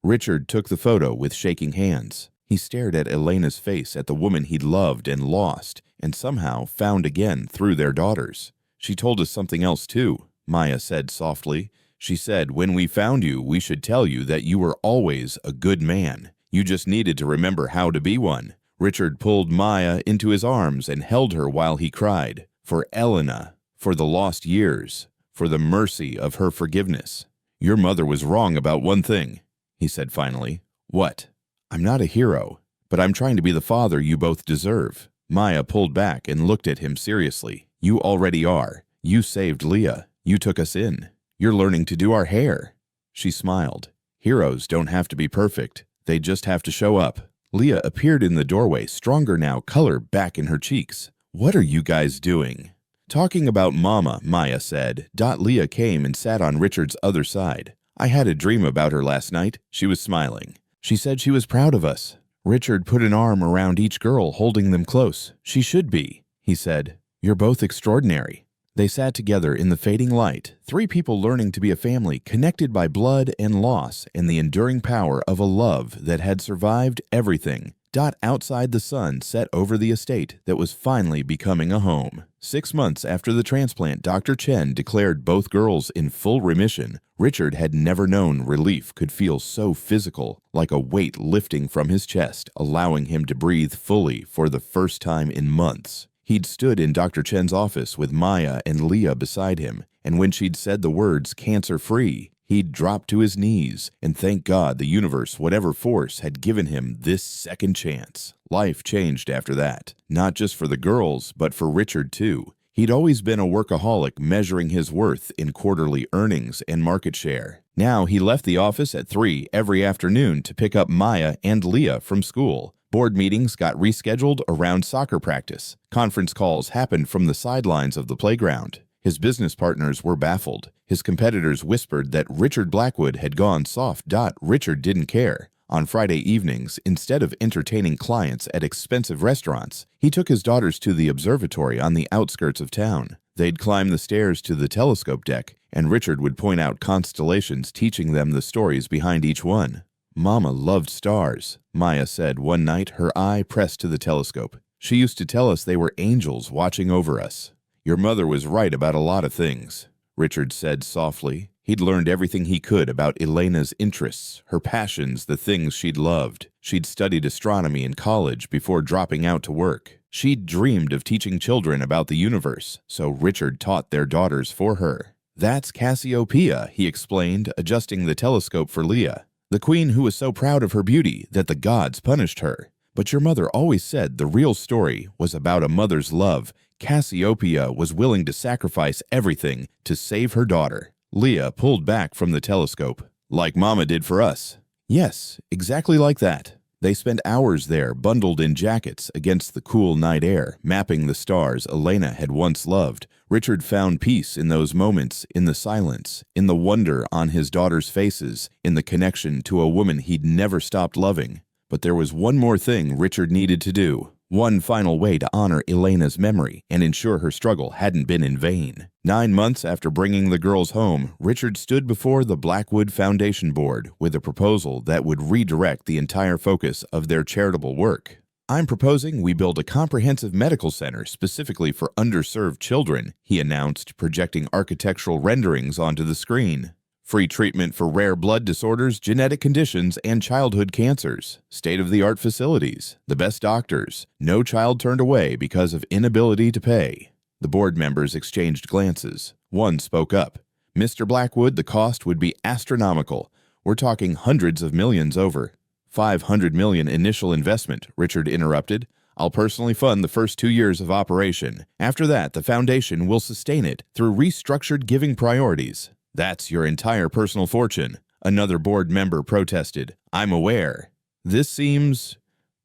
Richard took the photo with shaking hands. He stared at Elena's face, at the woman he'd loved and lost, and somehow found again through their daughters. "She told us something else too," Maya said softly. "She said when we found you, we should tell you that you were always a good man. You just needed to remember how to be one." Richard pulled Maya into his arms and held her while he cried. For Elena, for the lost years, for the mercy of her forgiveness. "Your mother was wrong about one thing," he said finally. "What?" "I'm not a hero, but I'm trying to be the father you both deserve." Maya pulled back and looked at him seriously. "You already are. You saved Leah. You took us in. You're learning to do our hair." She smiled. "Heroes don't have to be perfect. They just have to show up." Leah appeared in the doorway, stronger now, color back in her cheeks. "What are you guys doing?" "Talking about Mama," Maya said. Leah came and sat on Richard's other side. "I had a dream about her last night." She was smiling. "She said she was proud of us." Richard put an arm around each girl, holding them close. "She should be," he said. "You're both extraordinary." They sat together in the fading light, 3 people learning to be a family, connected by blood and loss and the enduring power of a love that had survived everything. Outside, the sun set over the estate that was finally becoming a home. 6 months after the transplant, Dr. Chen declared both girls in full remission. Richard had never known relief could feel so physical, like a weight lifting from his chest, allowing him to breathe fully for the first time in months. He'd stood in Dr. Chen's office with Maya and Leah beside him, and when she'd said the words cancer-free, he'd dropped to his knees and thank God the universe, whatever force, had given him this second chance. Life changed after that, not just for the girls, but for Richard too. He'd always been a workaholic, measuring his worth in quarterly earnings and market share. Now he left the office at 3 every afternoon to pick up Maya and Leah from school. Board meetings got rescheduled around soccer practice. Conference calls happened from the sidelines of the playground. His business partners were baffled. His competitors whispered that Richard Blackwood had gone soft. Richard didn't care. On Friday evenings, instead of entertaining clients at expensive restaurants, he took his daughters to the observatory on the outskirts of town. They'd climb the stairs to the telescope deck, and Richard would point out constellations, teaching them the stories behind each one. "Mama loved stars," Maya said one night, her eye pressed to the telescope. "She used to tell us they were angels watching over us." "Your mother was right about a lot of things," Richard said softly. He'd learned everything he could about Elena's interests, her passions, the things she'd loved. She'd studied astronomy in college before dropping out to work. She'd dreamed of teaching children about the universe, so Richard taught their daughters for her. "That's Cassiopeia," he explained, adjusting the telescope for Leah. "The queen who was so proud of her beauty that the gods punished her. But your mother always said the real story was about a mother's love. Cassiopeia was willing to sacrifice everything to save her daughter." Leah pulled back from the telescope. "Like Mama did for us." "Yes, exactly like that." They spent hours there, bundled in jackets against the cool night air, mapping the stars Elena had once loved. Richard found peace in those moments, in the silence, in the wonder on his daughters' faces, in the connection to a woman he'd never stopped loving. But there was one more thing Richard needed to do. One final way to honor Elena's memory and ensure her struggle hadn't been in vain. 9 months after bringing the girls home, Richard stood before the Blackwood Foundation Board with a proposal that would redirect the entire focus of their charitable work. "I'm proposing we build a comprehensive medical center specifically for underserved children," he announced, projecting architectural renderings onto the screen. "Free treatment for rare blood disorders, genetic conditions, and childhood cancers. State-of-the-art facilities. The best doctors. No child turned away because of inability to pay." The board members exchanged glances. One spoke up. "Mr. Blackwood, the cost would be astronomical. We're talking hundreds of millions over." $500 million initial investment," Richard interrupted. "I'll personally fund the first 2 years of operation. After that, the foundation will sustain it through restructured giving priorities." "That's your entire personal fortune," another board member protested. "I'm aware. This seems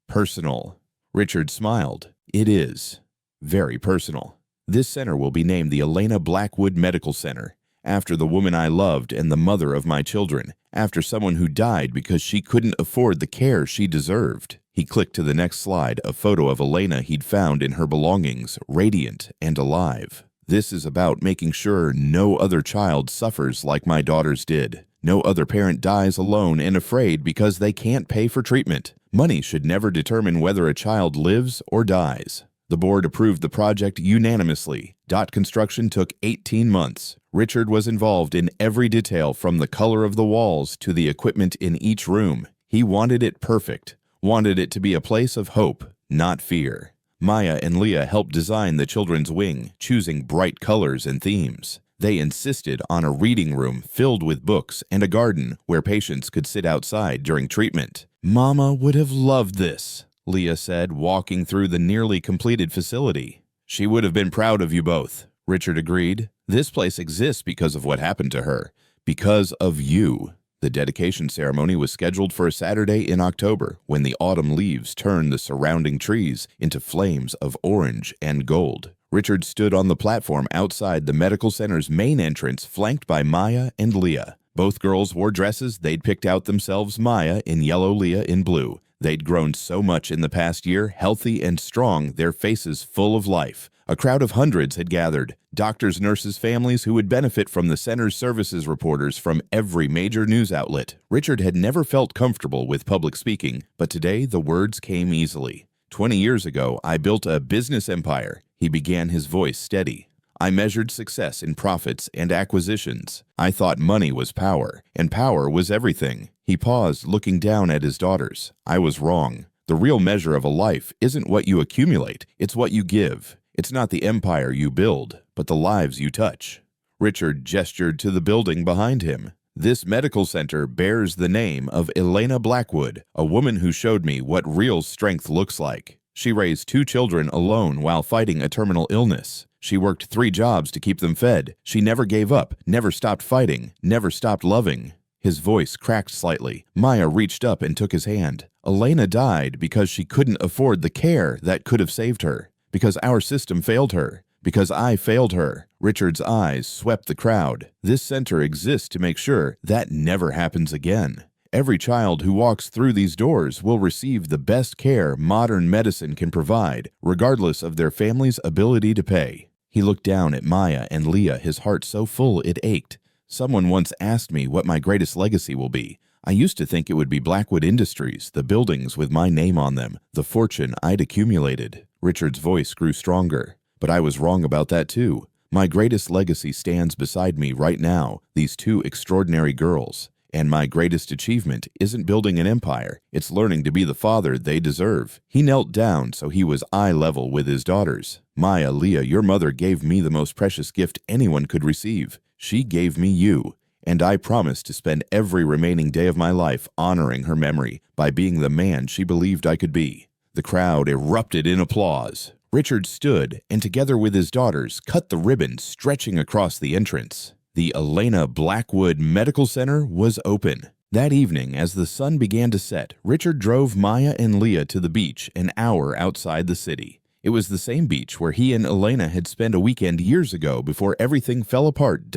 personal." Richard smiled. "It is. Very personal. This center will be named the Elena Blackwood Medical Center, after the woman I loved and the mother of my children, after someone who died because she couldn't afford the care she deserved." He clicked to the next slide, a photo of Elena he'd found in her belongings, radiant and alive. "This is about making sure no other child suffers like my daughters did. No other parent dies alone and afraid because they can't pay for treatment. Money should never determine whether a child lives or dies." The board approved the project unanimously. Construction took 18 months. Richard was involved in every detail, from the color of the walls to the equipment in each room. He wanted it perfect, wanted it to be a place of hope, not fear. Maya and Leah helped design the children's wing, choosing bright colors and themes. They insisted on a reading room filled with books and a garden where patients could sit outside during treatment. "Mama would have loved this," Leah said, walking through the nearly completed facility. "She would have been proud of you both," Richard agreed. "This place exists because of what happened to her, because of you." The dedication ceremony was scheduled for a Saturday in October, when the autumn leaves turned the surrounding trees into flames of orange and gold. Richard stood on the platform outside the medical center's main entrance, flanked by Maya and Leah. Both girls wore dresses they'd picked out themselves, Maya in yellow, Leah in blue. They'd grown so much in the past year, healthy and strong, their faces full of life. A crowd of hundreds had gathered. Doctors, nurses, families who would benefit from the center's services, reporters from every major news outlet. Richard had never felt comfortable with public speaking, but today the words came easily. 20 years ago, I built a business empire. He began, his voice steady. I measured success in profits and acquisitions. I thought money was power, and power was everything. He paused, looking down at his daughters. I was wrong. The real measure of a life isn't what you accumulate, it's what you give. It's not the empire you build, but the lives you touch. Richard gestured to the building behind him. This medical center bears the name of Elena Blackwood, a woman who showed me what real strength looks like. She raised 2 children alone while fighting a terminal illness. She worked 3 jobs to keep them fed. She never gave up, never stopped fighting, never stopped loving. His voice cracked slightly. Maya reached up and took his hand. Elena died because she couldn't afford the care that could have saved her. Because our system failed her. Because I failed her. Richard's eyes swept the crowd. This center exists to make sure that never happens again. Every child who walks through these doors will receive the best care modern medicine can provide, regardless of their family's ability to pay. He looked down at Maya and Leah, his heart so full it ached. Someone once asked me what my greatest legacy will be. I used to think it would be Blackwood Industries, the buildings with my name on them, the fortune I'd accumulated. Richard's voice grew stronger. But I was wrong about that too. My greatest legacy stands beside me right now, these 2 extraordinary girls. And my greatest achievement isn't building an empire, it's learning to be the father they deserve. He knelt down so he was eye level with his daughters. Maya, Leah, your mother gave me the most precious gift anyone could receive. She gave me you. And I promise to spend every remaining day of my life honoring her memory by being the man she believed I could be. The crowd erupted in applause. Richard stood and together with his daughters cut the ribbon stretching across the entrance. The Elena Blackwood Medical Center was open. That evening, as the sun began to set, Richard drove Maya and Leah to the beach an hour outside the city. It was the same beach where he and Elena had spent a weekend years ago before everything fell apart.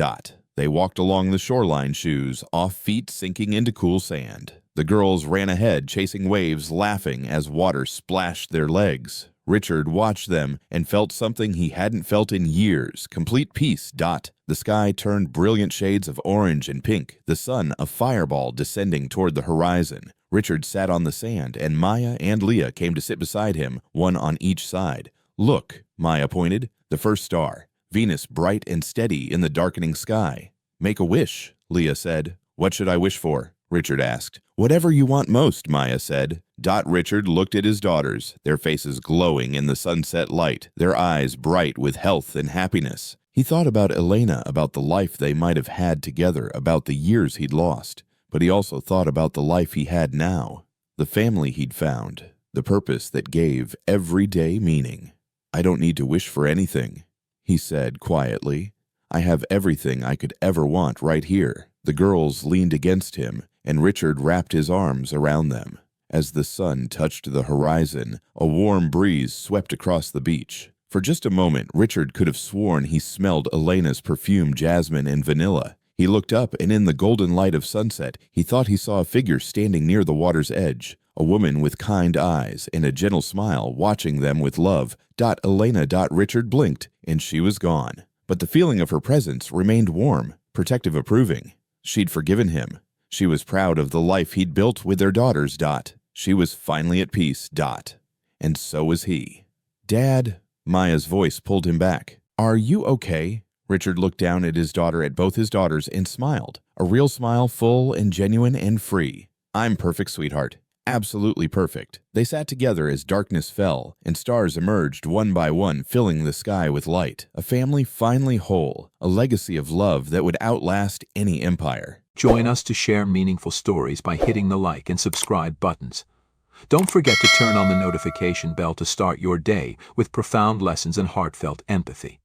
They walked along the shoreline, shoes off, feet sinking into cool sand. The girls ran ahead, chasing waves, laughing as water splashed their legs. Richard watched them and felt something he hadn't felt in years, complete peace. The sky turned brilliant shades of orange and pink, the sun a fireball descending toward the horizon. Richard sat on the sand, and Maya and Leah came to sit beside him, one on each side. Look, Maya pointed, the first star, Venus bright and steady in the darkening sky. Make a wish, Leah said. What should I wish for? Richard asked. Whatever you want most, Maya said. Richard looked at his daughters, their faces glowing in the sunset light, their eyes bright with health and happiness. He thought about Elena, about the life they might have had together, about the years he'd lost. But he also thought about the life he had now, the family he'd found, the purpose that gave every day meaning. I don't need to wish for anything, he said quietly. I have everything I could ever want right here. The girls leaned against him, and Richard wrapped his arms around them. As the sun touched the horizon, a warm breeze swept across the beach. For just a moment, Richard could have sworn he smelled Elena's perfume, jasmine and vanilla. He looked up, and in the golden light of sunset, he thought he saw a figure standing near the water's edge, a woman with kind eyes and a gentle smile watching them with love. Elena. Richard blinked, and she was gone. But the feeling of her presence remained warm, protective, approving. She'd forgiven him. She was proud of the life he'd built with their daughters. She was finally at peace. And so was he. Dad, Maya's voice pulled him back. Are you okay? Richard looked down at both his daughters, and smiled. A real smile, full and genuine and free. I'm perfect, sweetheart. Absolutely perfect. They sat together as darkness fell, and stars emerged one by one, filling the sky with light. A family finally whole, a legacy of love that would outlast any empire. Join us to share meaningful stories by hitting the like and subscribe buttons. Don't forget to turn on the notification bell to start your day with profound lessons and heartfelt empathy.